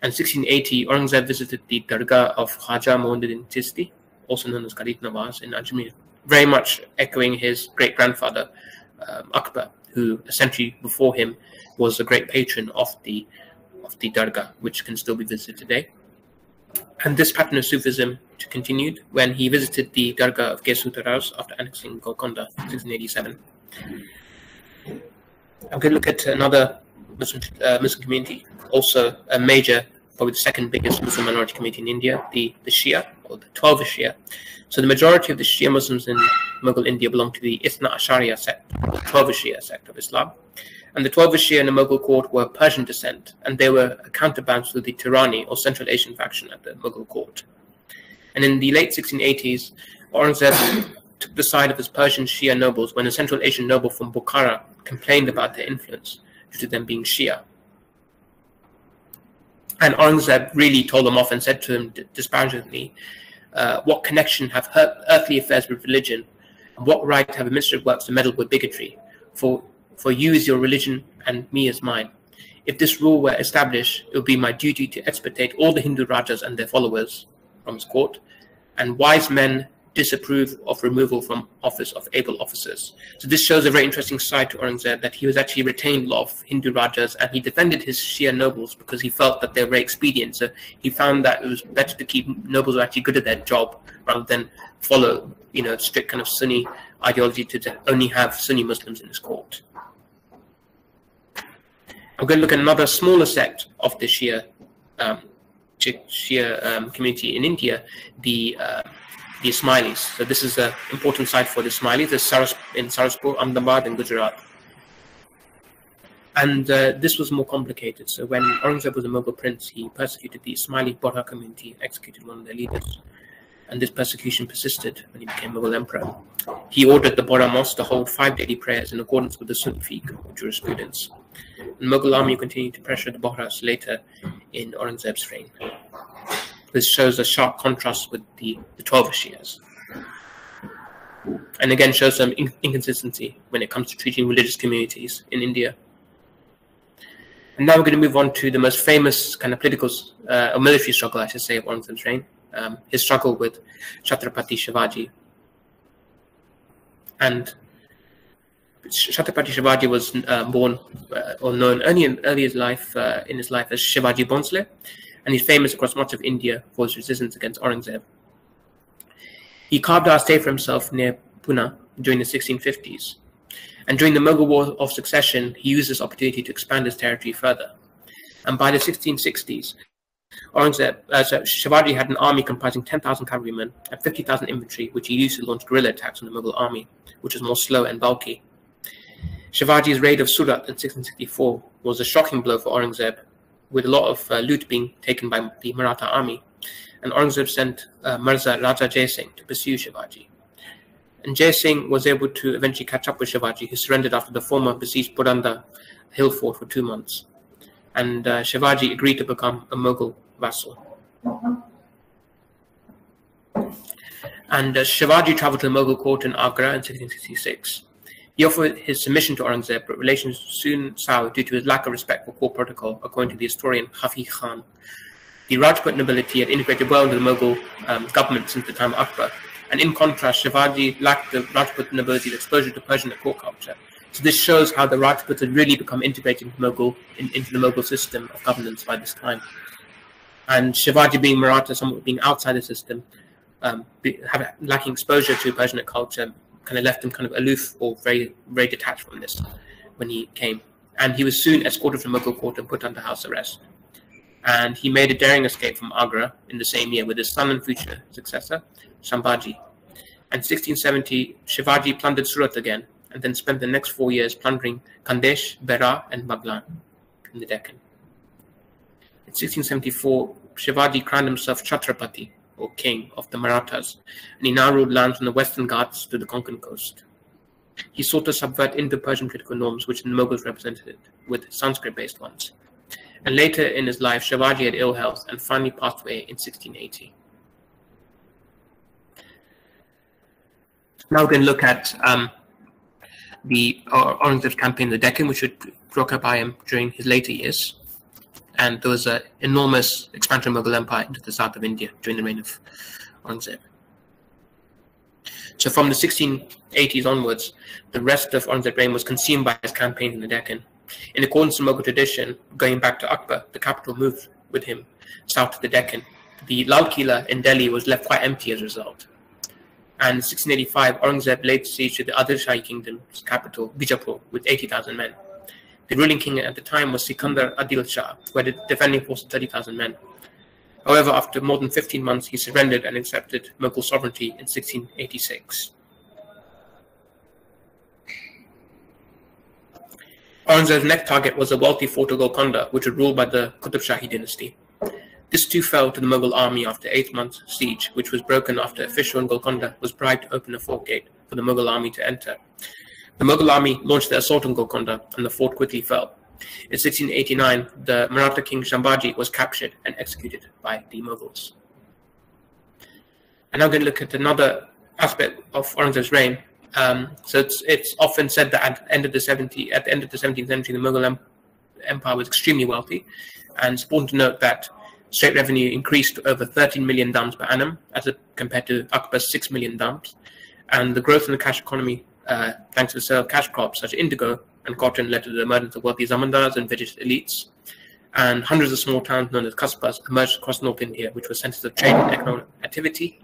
Speaker 2: In 1680, Aurangzeb visited the Dargah of Khaja Muhammad Chisti, also known as Gharib Nawaz, in Ajmer, very much echoing his great-grandfather Akbar, who a century before him was a great patron of the Dargah, which can still be visited today. And this pattern of Sufism continued when he visited the Dargah of Kesutaraz after annexing Golconda in 1687. I'm going to look at another Muslim community, also a major, probably the second biggest Muslim minority community in India, the Shia, or the 12 Shia. So the majority of the Shia Muslims in Mughal India belong to the Ithna Ashariya sect, the 12 Shia sect of Islam. And the 12 Shia in the Mughal court were Persian descent, and they were a counterbalance to the Tirani or Central Asian faction at the Mughal court. And in the late 1680s, Aurangzeb took the side of his Persian Shia nobles when a Central Asian noble from Bukhara complained about their influence due to them being Shia. And Aurangzeb really told them off and said to him disparagingly, what connection have earthly affairs with religion? And what right have administrative works to meddle with bigotry? For you is your religion and me is mine. If this rule were established, it would be my duty to expurgate all the Hindu Rajas and their followers from his court, and wise men disapprove of removal from office of able officers. So this shows a very interesting side to Aurangzeb, that he was actually retained a lot of Hindu Rajas, and he defended his Shia nobles because he felt that they were very expedient. So he found that it was better to keep nobles who are actually good at their job rather than follow, strict kind of Sunni ideology to only have Sunni Muslims in his court. I'm going to look at another smaller sect of the Shia community in India, the Ismailis. So this is an important site for the Ismailis. There's in Saraspur, Ahmedabad, and Gujarat. And this was more complicated. So when Aurangzeb was a Mughal prince, he persecuted the Ismaili Bora community and executed one of their leaders. And this persecution persisted when he became Mughal emperor. He ordered the Bora mosque to hold 5 daily prayers in accordance with the Sunni fiqh jurisprudence. The Mughal army continued to pressure the Bohras later in Aurangzeb's reign. This shows a sharp contrast with the 12 Shias. And again shows some inconsistency when it comes to treating religious communities in India. And now we're going to move on to the most famous kind of political or military struggle, I should say, of Aurangzeb's reign. His struggle with Chhatrapati Shivaji. And Chhatrapati Shivaji was born or known early in his life as Shivaji Bhonsle, and he's famous across much of India for his resistance against Aurangzeb. He carved out a stay for himself near Pune during the 1650s, and during the Mughal War of Succession, he used this opportunity to expand his territory further. And by the 1660s, Shivaji had an army comprising 10,000 cavalrymen and 50,000 infantry, which he used to launch guerrilla attacks on the Mughal army, which was more slow and bulky. Shivaji's raid of Surat in 1664 was a shocking blow for Aurangzeb, with a lot of loot being taken by the Maratha army, and Aurangzeb sent Mirza Raja Jai Singh to pursue Shivaji. And Jai Singh was able to eventually catch up with Shivaji, who surrendered after the former besieged Purandar hill fort for 2 months. And Shivaji agreed to become a Mughal vassal. And Shivaji traveled to the Mughal court in Agra in 1666. He offered his submission to Aurangzeb, but relations soon soured due to his lack of respect for court protocol, according to the historian Hafiz Khan. The Rajput nobility had integrated well into the Mughal government since the time of Akbar, and in contrast, Shivaji lacked the Rajput nobility's exposure to Persian court culture. So this shows how the Rajputs had really become integrated into the Mughal system of governance by this time. And Shivaji, being Maratha, somewhat being outside the system, lacking exposure to Persian culture, kind of left him kind of aloof or very, very detached from this when he came. And he was soon escorted from Mughal court and put under house arrest. And he made a daring escape from Agra in the same year with his son and future successor, Shambhaji. And 1670, Shivaji plundered Surat again, and then spent the next 4 years plundering Khandesh, Berar, and Baglan in the Deccan. In 1674, Shivaji crowned himself Chhatrapati, or king, of the Marathas, and he now ruled lands from the western Ghats to the Konkan coast. He sought to subvert Indo-Persian political norms, which the Mughals represented, with Sanskrit-based ones. And later in his life, Shivaji had ill health and finally passed away in 1680. Now we're going to look at the Aurangzeb's campaign in the Deccan, which would occupy him during his later years. And there was an enormous expansion of Mughal Empire into the south of India during the reign of Aurangzeb. So from the 1680s onwards, the rest of Aurangzeb's reign was consumed by his campaign in the Deccan. In accordance with Mughal tradition, going back to Akbar, the capital moved with him south to the Deccan. The Lal Qila in Delhi was left quite empty as a result. And in 1685, Aurangzeb laid siege to the other Shahi kingdom's capital, Bijapur, with 80,000 men. The ruling king at the time was Sikandar Adil Shah, who had a defending force of 30,000 men. However, after more than 15 months, he surrendered and accepted Mughal sovereignty in 1686. Aurangzeb's next target was the wealthy fort of Golconda, which was ruled by the Qutb Shahi dynasty. This too fell to the Mughal army after 8 months' siege, which was broken after a official in Golconda was bribed to open a fort gate for the Mughal army to enter. The Mughal army launched the assault on Golconda, and the fort quickly fell. In 1689, the Maratha king Shambhaji was captured and executed by the Mughals. And now we're going to look at another aspect of Aurangzeb's reign. So it's often said that at the end of the 17th century, the Mughal Empire was extremely wealthy. And it's important to note that state revenue increased to over 13 million dirhams per annum, as compared to Akbar's 6 million dirhams. And the growth in the cash economy, thanks to the sale of cash crops such as indigo and cotton, led to the emergence of wealthy zamindars and British elites. And hundreds of small towns known as kasbas emerged across North India, which were centers of trade and economic activity.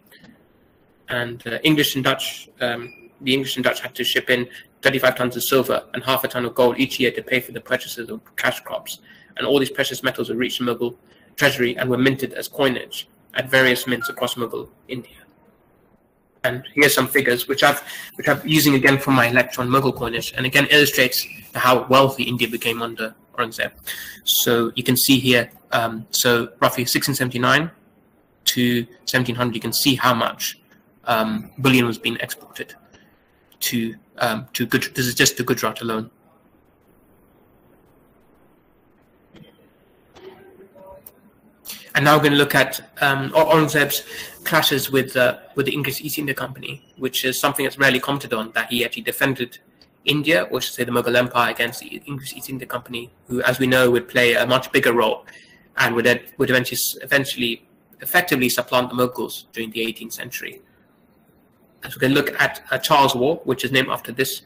Speaker 2: And the English and Dutch had to ship in 35 tons of silver and half a ton of gold each year to pay for the purchases of cash crops. And all these precious metals would reach the Mughal treasury and were minted as coinage at various mints across Mughal India. And here's some figures which I'm using again from my lecture on Mughal coinage, and again illustrates how wealthy India became under Aurangzeb. So you can see here, so roughly 1679 to 1700, you can see how much bullion was being exported to Gujarat. This is just to Gujarat alone. And now we're going to look at Aurangzeb's clashes with the English East India Company, which is something that's rarely commented on, that he actually defended India, or should say the Mughal Empire, against the English East India Company, who, as we know, would play a much bigger role and would eventually effectively supplant the Mughals during the 18th century. So we're going to look at Charles' War, which is named after this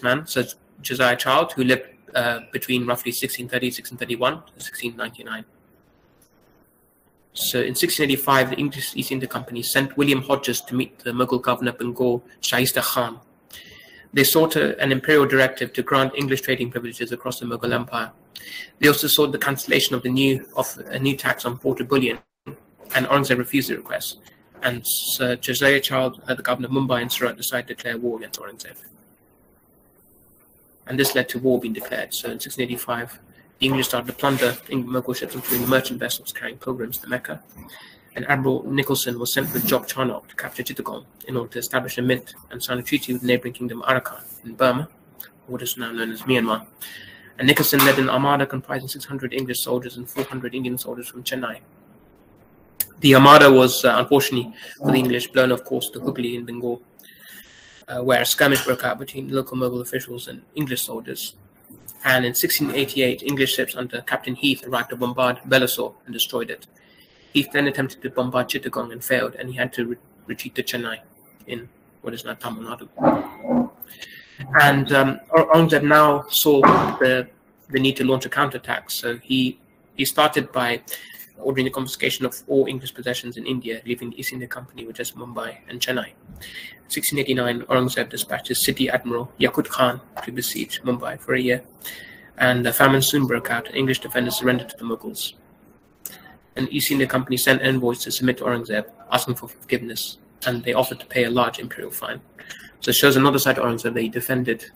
Speaker 2: man, so Josiah Child, who lived between roughly 1630 and 1631 to 1699. So in 1685, the English East India Company sent William Hodges to meet the Mughal governor of Bengal, Shaista Khan. They sought an imperial directive to grant English trading privileges across the Mughal Empire. They also sought the cancellation of a new tax on ported bullion, and Aurangzeb refused the request. And Sir Josiah Child, the governor of Mumbai and Surat, decided to declare war against Aurangzeb. And this led to war being declared. So in 1685, the English started to plunder Mughal ships, including merchant vessels carrying pilgrims to Mecca. And Admiral Nicholson was sent with Jock Charnock to capture Chittagong in order to establish a mint and sign a treaty with the neighboring kingdom Arakan in Burma, what is now known as Myanmar. And Nicholson led an armada comprising 600 English soldiers and 400 Indian soldiers from Chennai. The armada was, unfortunately for the English, blown off course to Hooghly in Bengal, where a skirmish broke out between local Mughal officials and English soldiers. And in 1688, English ships under Captain Heath arrived to bombard Belasore and destroyed it. Heath then attempted to bombard Chittagong and failed, and he had to retreat to Chennai in what is now Tamil Nadu. And Aurangzeb now saw the need to launch a counterattack, so he He started by ordering the confiscation of all English possessions in India, leaving the East India Company with just Mumbai and Chennai. In 1689, Aurangzeb dispatched his city admiral Yakut Khan to besiege Mumbai for a year, and the famine soon broke out, and English defenders surrendered to the Mughals. And the East India Company sent envoys to submit to Aurangzeb, asking for forgiveness, and they offered to pay a large imperial fine. So it shows another side to Aurangzeb that he defended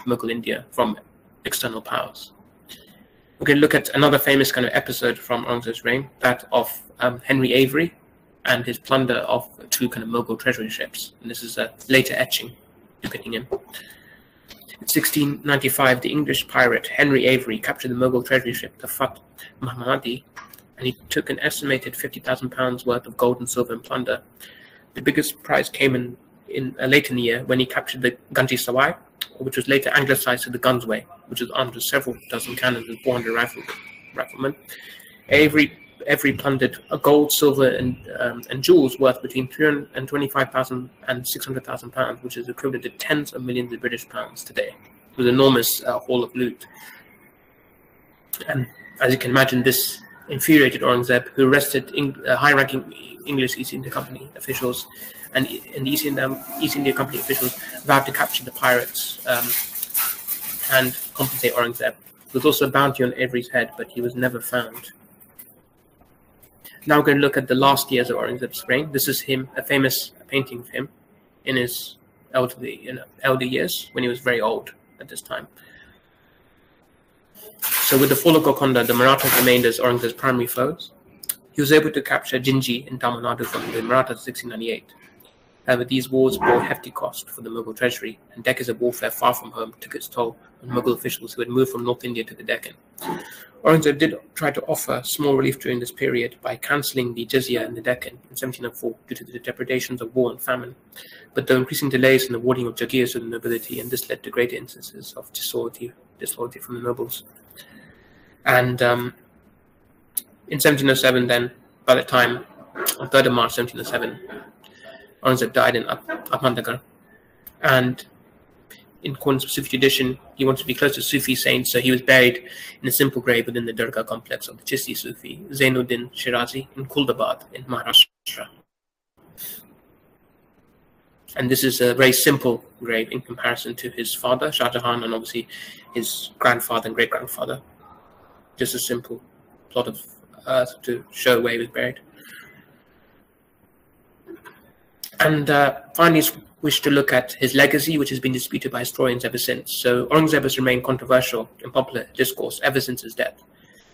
Speaker 2: Mughal India from external powers. We're going to look at another famous kind of episode from Aurangzeb's reign, that of Henry Avery and his plunder of 2 kind of Mughal treasury ships. And this is a later etching depicting him. In 1695, the English pirate Henry Avery captured the Mughal treasury ship, the Fat Mahamadi, and he took an estimated £50,000 worth of gold and silver and plunder. The biggest prize came in late in the year when he captured the Ganji Sawai, which was later anglicized to the Gunsway, which was armed with several dozen cannons and 400 riflemen. Avery plundered gold, silver, and jewels worth between £325,000 and £600,000, which is equivalent to tens of millions of British pounds today. It was an enormous haul of loot. And as you can imagine, this infuriated Aurangzeb, who arrested high-ranking English East India Company officials, and the East India Company officials vowed to capture the pirates and compensate Aurangzeb. There was also a bounty on Avery's head, but he was never found. Now we're going to look at the last years of Aurangzeb's reign. This is him, a famous painting of him in his elder years, when he was very old at this time. So with the fall of Golconda, the Marathas remained as Aurangzeb's primary foes. He was able to capture Jinji in Tamil Nadu from the Marathas in 1698. However, these wars brought hefty cost for the Mughal treasury, and decades of warfare far from home took its toll on Mughal officials who had moved from North India to the Deccan. Aurangzeb did try to offer small relief during this period by cancelling the jizya in the Deccan in 1704 due to the depredations of war and famine, but there were increasing delays in the awarding of jagirs to the nobility, and this led to greater instances of disloyalty from the nobles. And in 1707, then, by the time, on 3rd of March 1707, Aurangzeb died in Ahmednagar, and in accordance with Sufi tradition, he wanted to be close to Sufi saints, so he was buried in a simple grave within the Durga complex of the Chisti Sufi, Zainuddin Shirazi, in Kuldabad in Maharashtra. And this is a very simple grave in comparison to his father, Shah Jahan, and obviously his grandfather and great-grandfather. Just a simple plot of earth to show where he was buried. And finally, wish to look at his legacy, which has been disputed by historians ever since. So Aurangzeb has remained controversial in popular discourse ever since his death,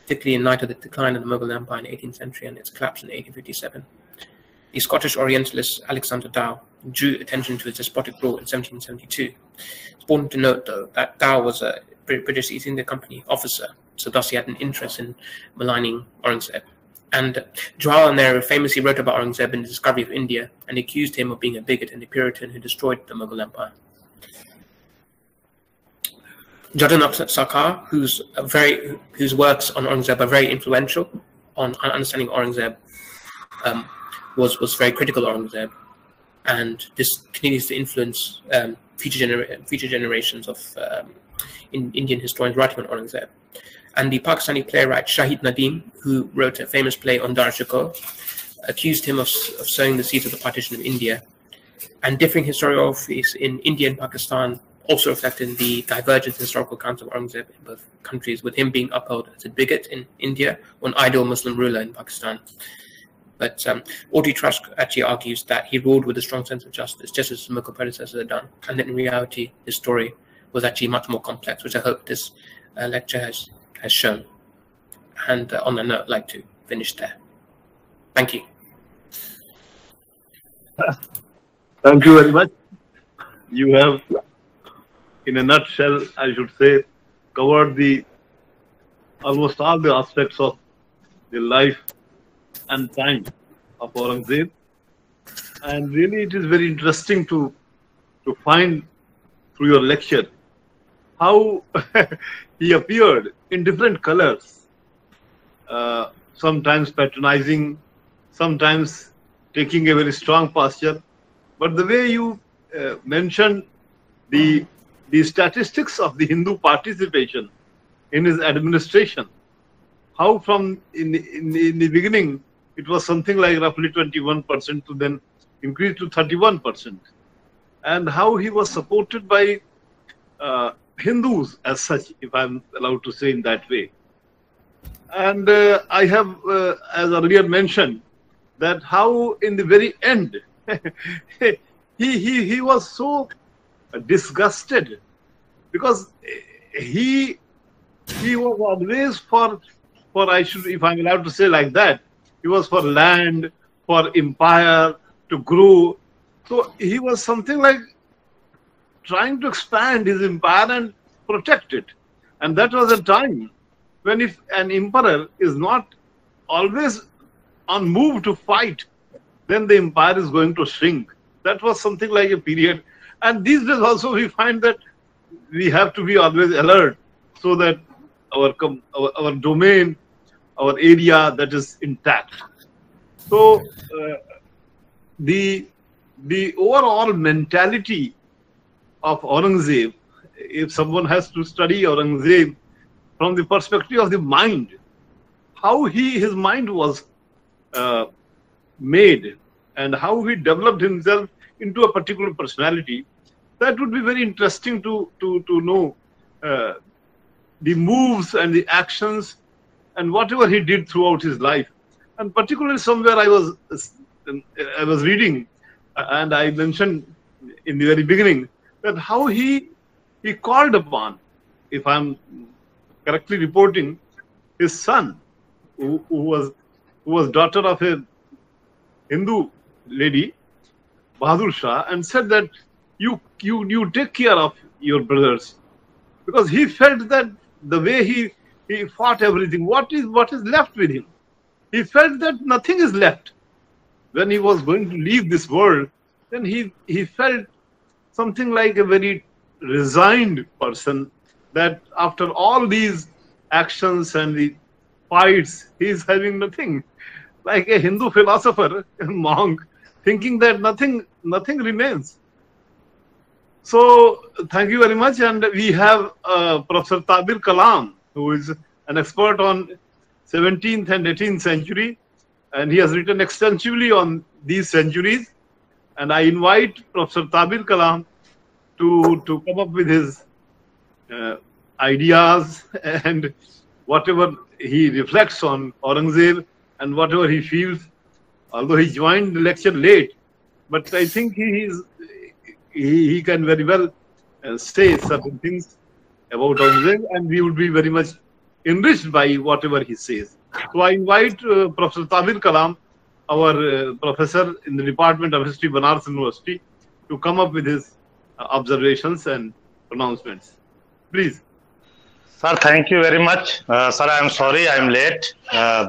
Speaker 2: particularly in light of the decline of the Mughal Empire in the 18th century and its collapse in 1857. The Scottish Orientalist Alexander Dow drew attention to his despotic rule in 1772. It's important to note, though, that Dow was a British East India Company officer, so thus he had an interest in maligning Aurangzeb. And Jawaharlal Nehru famously wrote about Aurangzeb in the discovery of India and accused him of being a bigot and a Puritan who destroyed the Mughal Empire. Jadan Sarkar, whose works on Aurangzeb are very influential on understanding Aurangzeb, was very critical of Aurangzeb, and this continues to influence future generations of Indian historians writing on Aurangzeb. And the Pakistani playwright Shahid Nadeem, who wrote a famous play on Dara Shikoh, accused him of sowing the seeds of the partition of India. And differing historiographies in India and Pakistan also reflected the divergent historical accounts of Aurangzeb in both countries, with him being upheld as a bigot in India or an ideal Muslim ruler in Pakistan. But Audrey Trusk actually argues that he ruled with a strong sense of justice, just as his Mughal predecessors had done, and that in reality his story was actually much more complex, which I hope this lecture has shown. And on that note, I'd like to finish there. Thank you.
Speaker 1: Thank you very much. You have, in a nutshell, I should say, covered almost all the aspects of the life and time of Aurangzeb. And really it is very interesting to find through your lecture how he appeared in different colors, sometimes patronizing, sometimes taking a very strong posture. But the way you mentioned the statistics of the Hindu participation in his administration, how from in the beginning it was something like roughly 21% to then increase to 31%, and how he was supported by Hindus as such, if I'm allowed to say in that way. And I have, as earlier mentioned, that how in the very end he was so disgusted, because he was always for I should, if I'm allowed to say like that, he was for land, for empire to grow. So he was something like trying to expand his empire and protect it. And that was a time when if an emperor is not always on move to fight, then the empire is going to shrink. That was something like a period. And these days also we find that we have to be always alert, so that our domain, our area, that is intact. So the overall mentality of Aurangzeb, if someone has to study Aurangzeb from the perspective of the mind, how his mind was made and how he developed himself into a particular personality, that would be very interesting to know the moves and the actions and whatever he did throughout his life. And particularly somewhere I was reading, and I mentioned in the very beginning, that how he called upon, if I'm correctly reporting, his son, who was daughter of a Hindu lady, Bahadur Shah, and said that you take care of your brothers, because he felt that the way he fought everything, what is left with him? He felt that nothing is left. When he was going to leave this world, then he felt something like a very resigned person, that after all these actions and the fights, he is having nothing. Like a Hindu philosopher, a monk, thinking that nothing remains. So thank you very much. And we have Professor Tabir Kalam, who is an expert on 17th and 18th century, and he has written extensively on these centuries. And I invite Professor Tabir Kalam to come up with his ideas and whatever he reflects on Aurangzeb and whatever he feels. Although he joined the lecture late, but I think he can very well say certain things about Aurangzeb, and we would be very much enriched by whatever he says. So I invite Professor Tabir Kalam, our professor in the Department of History, Banaras University, to come up with his observations and pronouncements. Please.
Speaker 3: Sir, thank you very much. Sir, I am sorry I am late.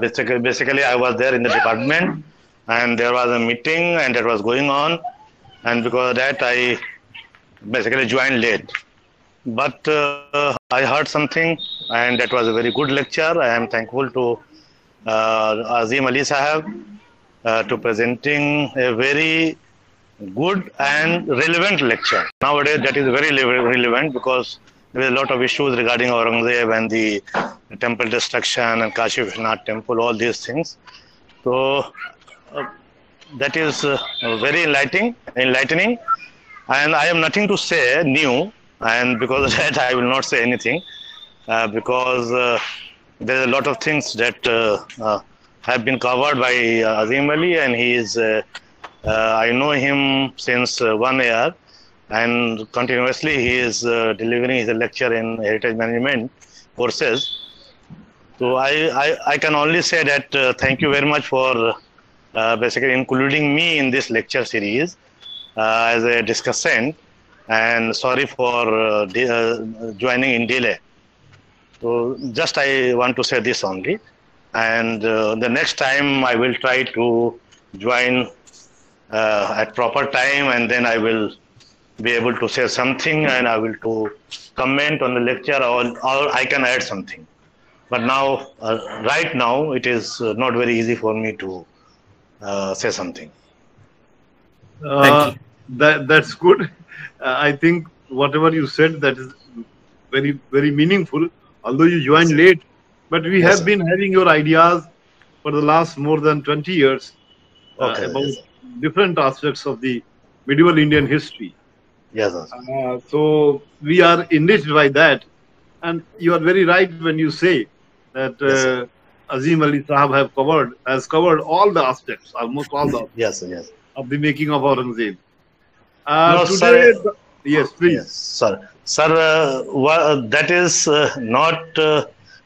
Speaker 3: Basically, I was there in the department, and there was a meeting and that was going on, and because of that I basically joined late. But I heard something, and that was a very good lecture. I am thankful to Azeem Ali Sahab to presenting a very good and relevant lecture. Nowadays that is very relevant, because there is a lot of issues regarding Aurangzeb and the temple destruction and Kashi Vishwanath temple, all these things. So that is very enlightening, and I have nothing to say new, and because of that I will not say anything, because there are a lot of things that have been covered by Azeem Ali, and he is I know him since 1 year, and continuously he is delivering his lecture in heritage management courses. So I can only say that thank you very much for basically including me in this lecture series as a discussant, and sorry for joining in delay. So just I want to say this only, and the next time I will try to join at proper time, and then I will be able to say something, and I will to comment on the lecture, or I can add something. But now, right now, it is not very easy for me to say something.
Speaker 2: Thank you.
Speaker 1: That's good. I think whatever you said, that is very, very meaningful. Although you joined late, but we
Speaker 3: Yes,
Speaker 1: have
Speaker 3: sir.
Speaker 1: been having your ideas for the last more than 20 years
Speaker 3: Okay.
Speaker 1: about
Speaker 3: Yes, sir.
Speaker 1: different aspects of the medieval Indian history.
Speaker 3: Yes, sir.
Speaker 1: So we are enriched by that. And you are very right when you say that
Speaker 3: Yes, sir.
Speaker 1: Azeem Ali Sahab has covered all the aspects, almost all the aspects
Speaker 3: Yes, sir. Yes.
Speaker 1: of the making of Aurangzeb.
Speaker 3: No,
Speaker 1: Today,
Speaker 3: sir.
Speaker 1: yes,
Speaker 3: Yes,
Speaker 1: please.
Speaker 3: sir. Sir, that is not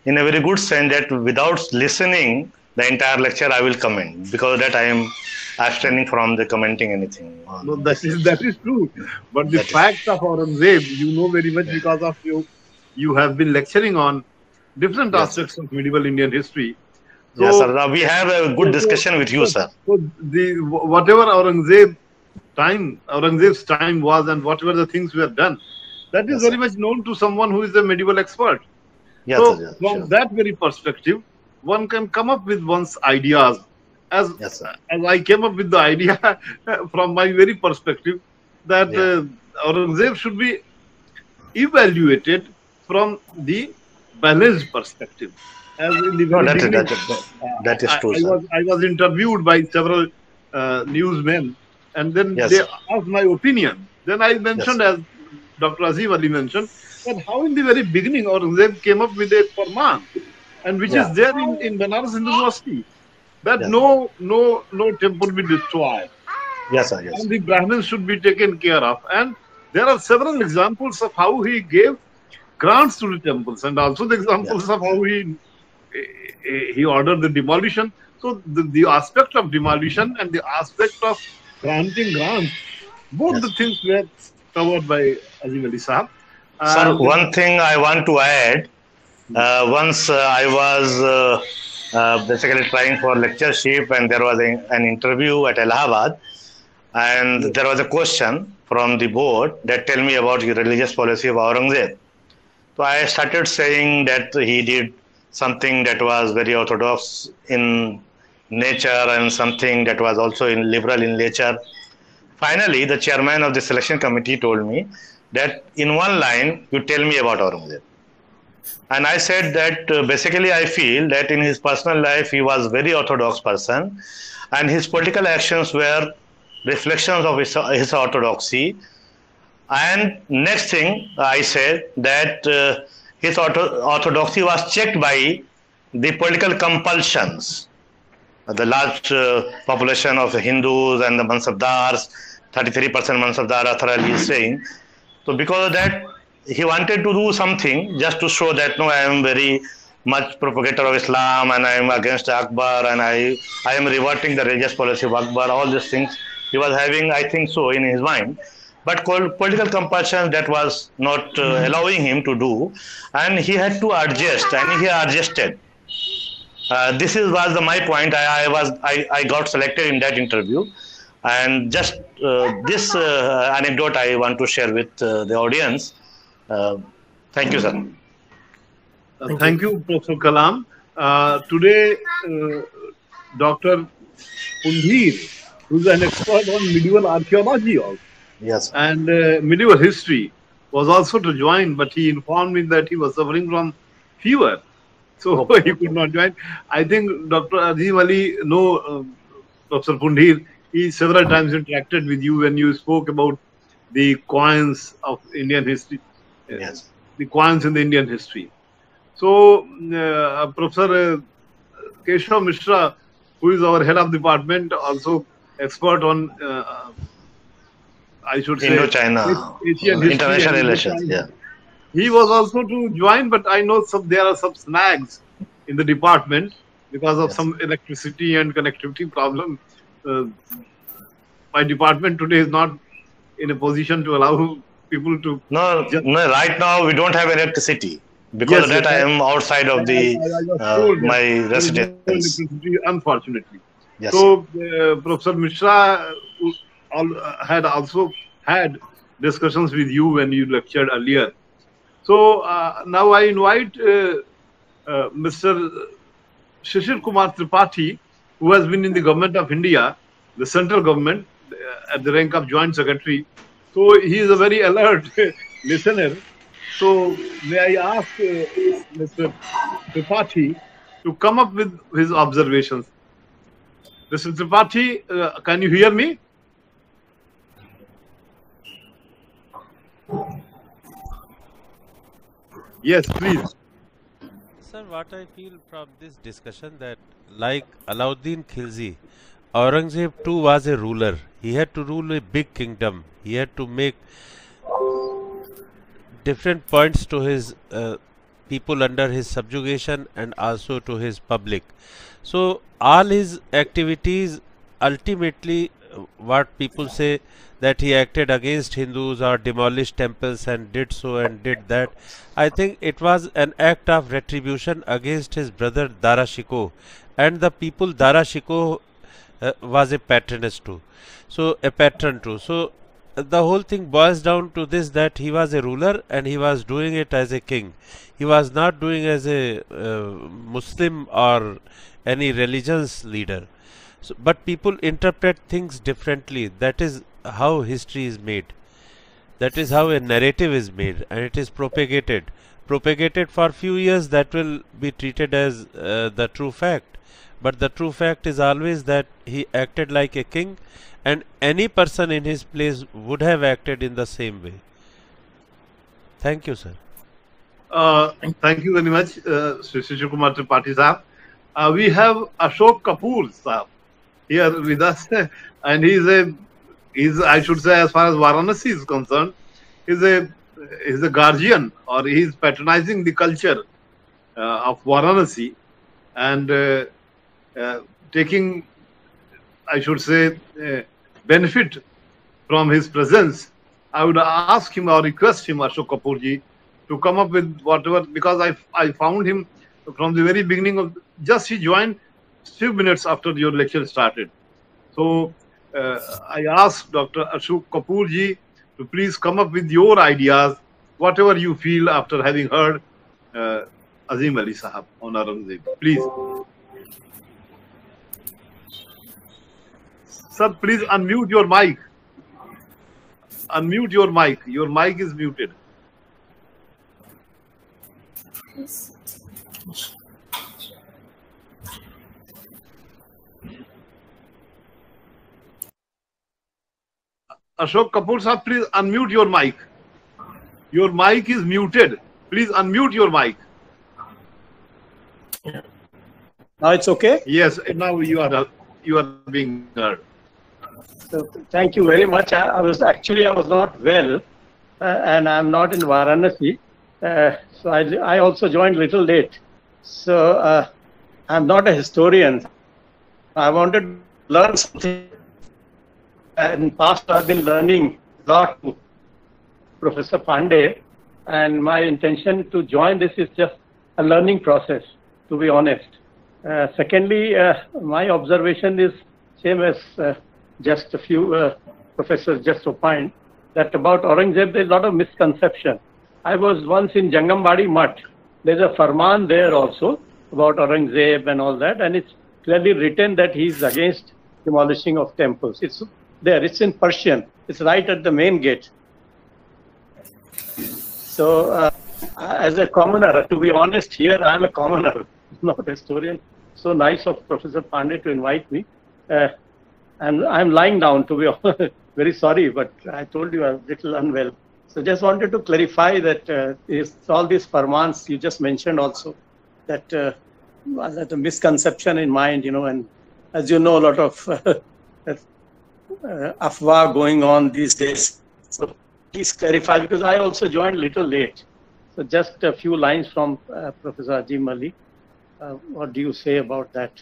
Speaker 3: in a very good sense that without listening the entire lecture, I will comment, because that I am abstaining from the commenting anything
Speaker 1: No,
Speaker 3: on this
Speaker 1: that
Speaker 3: lecture.
Speaker 1: is true. But the
Speaker 3: That is.
Speaker 1: facts of Aurangzeb, you know very much
Speaker 3: Yeah.
Speaker 1: because of you. You have been lecturing on different
Speaker 3: Yes, sir.
Speaker 1: aspects of medieval Indian history.
Speaker 3: Yes, sir.
Speaker 1: So,
Speaker 3: Now we have a good discussion with you,
Speaker 1: so,
Speaker 3: sir.
Speaker 1: so the whatever Aurangzeb's time was, and whatever the things were done, that is
Speaker 3: Yes,
Speaker 1: very
Speaker 3: sir.
Speaker 1: much known to someone who is a medieval expert.
Speaker 3: Yes, sir.
Speaker 1: So,
Speaker 3: Yes,
Speaker 1: from
Speaker 3: sure.
Speaker 1: that very perspective, one can come up with one's ideas. As
Speaker 3: Yes, sir.
Speaker 1: as I came up with the idea from my very perspective that
Speaker 3: Yeah.
Speaker 1: Aurangzeb should be evaluated from the balanced perspective. As in the
Speaker 3: No,
Speaker 1: very beginning,
Speaker 3: that is true, sir.
Speaker 1: I was interviewed by several newsmen, and then
Speaker 3: Yes,
Speaker 1: they
Speaker 3: sir.
Speaker 1: asked my opinion. Then I
Speaker 3: Yes,
Speaker 1: mentioned,
Speaker 3: sir.
Speaker 1: as Dr. Azeem Ali mentioned, that how in the very beginning Aurangzeb came up with a farman, and which is
Speaker 3: Yeah.
Speaker 1: there in Banaras University, that
Speaker 3: Yes, sir.
Speaker 1: no temple be destroyed,
Speaker 3: Yes, sir. Yes.
Speaker 1: and the Brahmins should be taken care of. And there are several examples of how he gave grants to the temples, and also the
Speaker 3: Yeah.
Speaker 1: examples of how he ordered the demolition. So the aspect of demolition and the aspect of granting grants, both
Speaker 3: Yes.
Speaker 1: the things were covered by Azeem Ali Sahab.
Speaker 3: Sir,
Speaker 1: And
Speaker 3: one thing I want to add. Once I was basically trying for lectureship, and there was an interview at Allahabad, and there was a question from the board that tell me about the religious policy of Aurangzeb. So I started saying that he did something that was very orthodox in nature and something that was also in liberal in nature. Finally, the chairman of the selection committee told me that in one line, you tell me about Aurangzeb. And I said that basically I feel that in his personal life, he was very orthodox person, and his political actions were reflections of his orthodoxy. And next thing I said that his orthodoxy was checked by the political compulsions. The large population of Hindus and the Mansabdars, 33% Mansabdar Authority is saying. So because of that, he wanted to do something just to show that no, I am very much propagator of Islam and I am against Akbar and I am reverting the religious policy of Akbar. All these things he was having, I think so, in his mind. But political compulsion that was not allowing him to do, and he had to adjust, and he adjusted. This was my point. I got selected in that interview, and just this anecdote I want to share with the audience. Thank you, sir.
Speaker 1: thank you, Professor Kalam. Today, Dr. Pundhir, who is an expert on medieval archaeology also,
Speaker 3: Yes, sir.
Speaker 1: and medieval history, was also to join, but he informed me that he was suffering from fever, so he could not join. I think Dr. Azeem Ali, Professor Pundhir, he several times interacted with you when you spoke about the coins of Indian history,
Speaker 3: Yes.
Speaker 1: the coins in the Indian history. So, Professor Keshav Mishra, who is our head of department, also expert on, I should say,
Speaker 3: Indo-China,
Speaker 1: Asian history
Speaker 3: international
Speaker 1: and
Speaker 3: relations.
Speaker 1: Indo-China.
Speaker 3: Yeah.
Speaker 1: He was also to join, but I know there are some snags in the department because of
Speaker 3: Yes.
Speaker 1: some electricity and connectivity problem. My department today is not in a position to allow people to.
Speaker 3: No, right now we don't have electricity. Because
Speaker 1: Yes,
Speaker 3: of that,
Speaker 1: yes,
Speaker 3: I am outside of the
Speaker 1: I was told that
Speaker 3: my
Speaker 1: there is no
Speaker 3: residence.
Speaker 1: electricity, unfortunately.
Speaker 3: Yes,
Speaker 1: So, Professor Mishra had also had discussions with you when you lectured earlier. So, now I invite Mr. Shishir Kumar Tripathi, who has been in the government of India, the central government, at the rank of Joint Secretary. So, he is a very alert listener. So may I ask Mr. Tripathi to come up with his observations? Mr. Tripathi, can you hear me? Yes, please.
Speaker 4: Sir, what I feel from this discussion that like Alauddin Khilji, Aurangzeb too was a ruler. He had to rule a big kingdom. He had to make different points to his people under his subjugation and also to his public. So all his activities ultimately what people say that he acted against Hindus or demolished temples and did so and did that. I think it was an act of retribution against his brother Dara Shikoh, and the people Dara Shikoh was a patroness to. So a patron too. So the whole thing boils down to this, that he was a ruler and he was doing it as a king. He was not doing as a Muslim or any religion's leader. So, but people interpret things differently. That is how history is made. That is how a narrative is made, and it is propagated. Propagated for few years, that will be treated as the true fact. But the true fact is always that he acted like a king, and any person in his place would have acted in the same way. Thank you, sir.
Speaker 1: Thank you very much, Sri Shishir Kumar Tripathi Sahab. We have Ashok Kapoor Sahab here with us, and he's I should say, as far as Varanasi is concerned, he's a guardian, or he's patronizing the culture of Varanasi, and taking, I should say, benefit from his presence. I would ask him or request him, Ashok Kapoor ji, to come up with whatever, because I found him from the very beginning of, just he joined few minutes after your lecture started. So I asked Dr. Ashok Kapoor ji to please come up with your ideas, whatever you feel after having heard Azeem Ali Sahab on Aurangzeb. Please. Sir, please unmute your mic. Unmute your mic. Your mic is muted. Ashok Kapoor Sahab, please unmute your mic. Your mic is muted. Please unmute your mic.
Speaker 5: Now it's okay?
Speaker 1: Yes, now you are being heard.
Speaker 5: So, thank you very much. I was not well, and I'm not in Varanasi. So I also joined little late. So I'm not a historian. I wanted to learn something. In past, I've been learning a lot from Professor Pandey, and my intention to join this is just a learning process, to be honest. Secondly, my observation is same as just a few professors just opined, that about Aurangzeb there's a lot of misconception. I was once in Jangambadi Mutt. There's a farman there also about Aurangzeb and all that, and it's clearly written that he's against demolishing of temples. It's there. It's in Persian. It's right at the main gate. So, as a commoner, to be honest, here I'm a commoner, not a historian. So nice of Professor Pandey to invite me. And I'm lying down, to be honest. Very sorry, but I told you I'm a little unwell. So just wanted to clarify that all these farmans you just mentioned also, that that a misconception in mind, and as you know, a lot of afwah going on these days. So please clarify, because I also joined a little late. So just a few lines from Professor Azeem Ali. What do you say about that?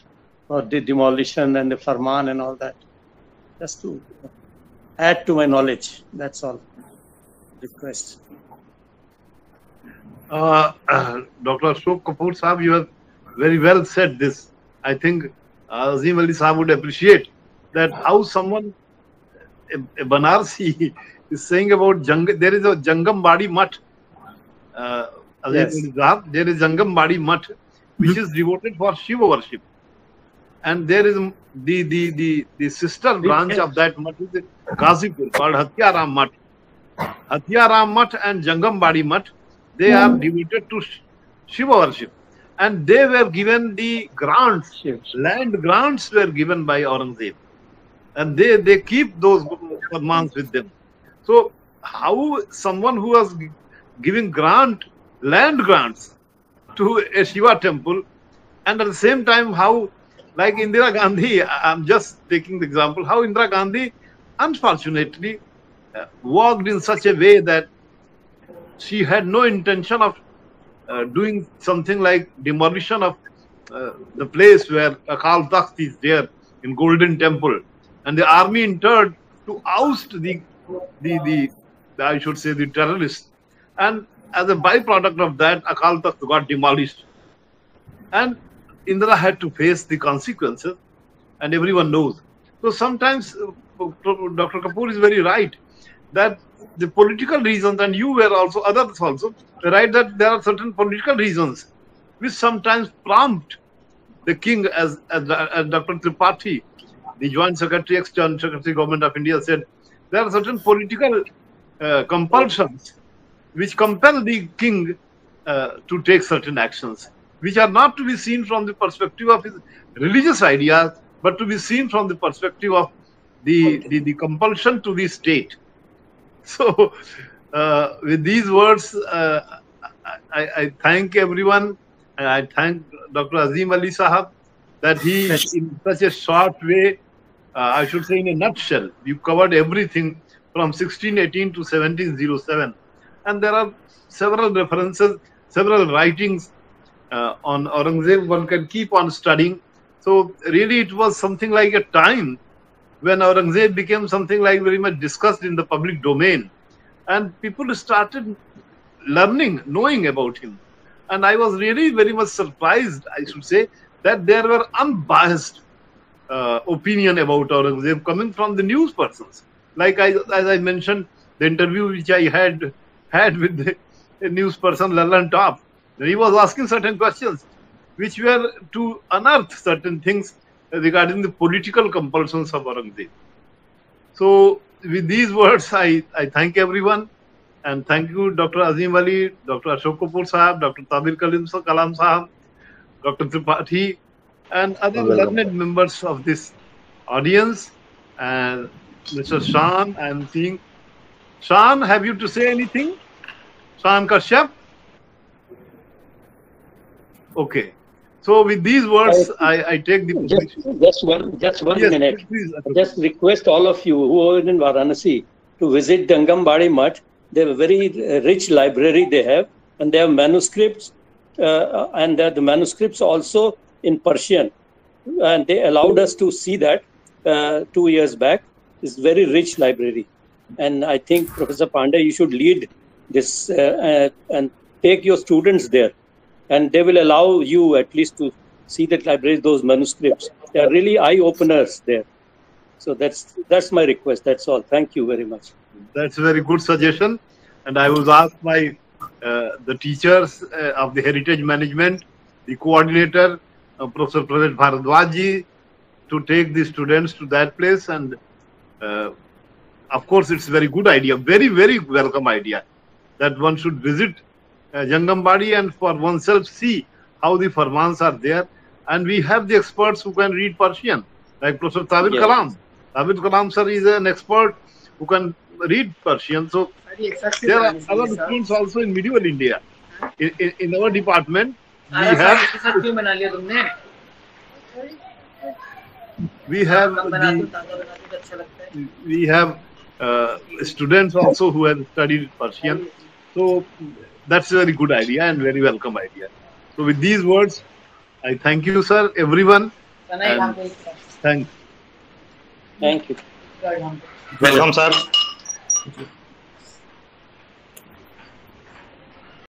Speaker 5: Or the demolition and the farman and all that? Just to add to my knowledge. That's all. Request.
Speaker 1: Dr. Ashok Kapoor Sahab, you have very well said this. I think Azeem Ali Sahab would appreciate that how someone, a Banarsi, is saying about there is a Jangambadi Mutt. Azeem Ali Sahab, there is Jangambadi Mutt, which is devoted for Shiva worship. And there is the sister branch of that Mutt is Ghazipur, called Hatyaram Mutt. Hatyaram Mutt and Jangambadi Mutt, they are devoted to Shiva worship. And they were given the grants, land grants were given by Aurangzeb. And they keep those farmans with them. So how someone who was giving land grants to a Shiva temple, and at the same time how, like Indira Gandhi, I'm just taking the example, how Indira Gandhi unfortunately worked in such a way that she had no intention of doing something like demolition of the place where Akal Takht is there in Golden Temple, and the army entered to oust the I should say the terrorists, and as a byproduct of that, Akal Takht got demolished, and Indira had to face the consequences, and everyone knows. So sometimes Dr. Kapoor is very right that the political reasons, and you were also, others also, right, that there are certain political reasons which sometimes prompt the king, as Dr. Tripathi, the Joint Secretary, ex-Joint Secretary Government of India, said, there are certain political compulsions which compel the king to take certain actions, which are not to be seen from the perspective of his religious ideas, but to be seen from the perspective of the compulsion to the state. So, with these words, I thank everyone, and I thank Dr. Azeem Ali Sahab that he, in such a short way, I should say in a nutshell, you covered everything from 1618 to 1707. And there are several references, several writings on Aurangzeb one can keep on studying. So really it was something like a time when Aurangzeb became something like very much discussed in the public domain. And people started learning, knowing about him. And I was really very much surprised, I should say, that there were unbiased opinion about Aurangzeb coming from the news persons. Like as I mentioned, the interview which I had with the news person Lallan Top, he was asking certain questions which were to unearth certain things regarding the political compulsions of Aurangzeb. So with these words, I thank everyone, and thank you Dr. Azeem Ali, Dr. Ashok Kapoor Sahab, Dr. Tabir Kalam Sahab, Dr. Tripathi, and other learned members of this audience, and Mr. Shan. I am seeing Shan, have you to say anything? Shan Kashyap? Okay. So with these words, I take the
Speaker 5: just one minute. Please. Just request all of you who are in Varanasi to visit Gangambadi Mutt. They have a very rich library they have, and they have manuscripts, and the manuscripts also in Persian, and they allowed us to see that 2 years back. It's very rich library, and I think Professor Pandey, you should lead this and take your students there, and they will allow you at least to see that library, those manuscripts. They are really eye openers there. So that's my request. That's all. Thank you very much.
Speaker 1: That's a very good suggestion, and I was asked by the teachers of the heritage management, the coordinator, Professor Pradesh Bharadwaj, to take the students to that place, and of course it's a very good idea, very, very welcome idea, that one should visit Jangambadi and for oneself see how the farmans are there. And we have the experts who can read Persian, like Professor Tabir Kalam. Tabir Kalam sir is an expert who can read Persian. So there are other students also in medieval India. In our department, we have students also who have studied Persian. So that's a very good idea and very welcome idea. So with these words, I thank you, sir, everyone. Thanks.
Speaker 5: Thank you.
Speaker 3: Welcome, sir.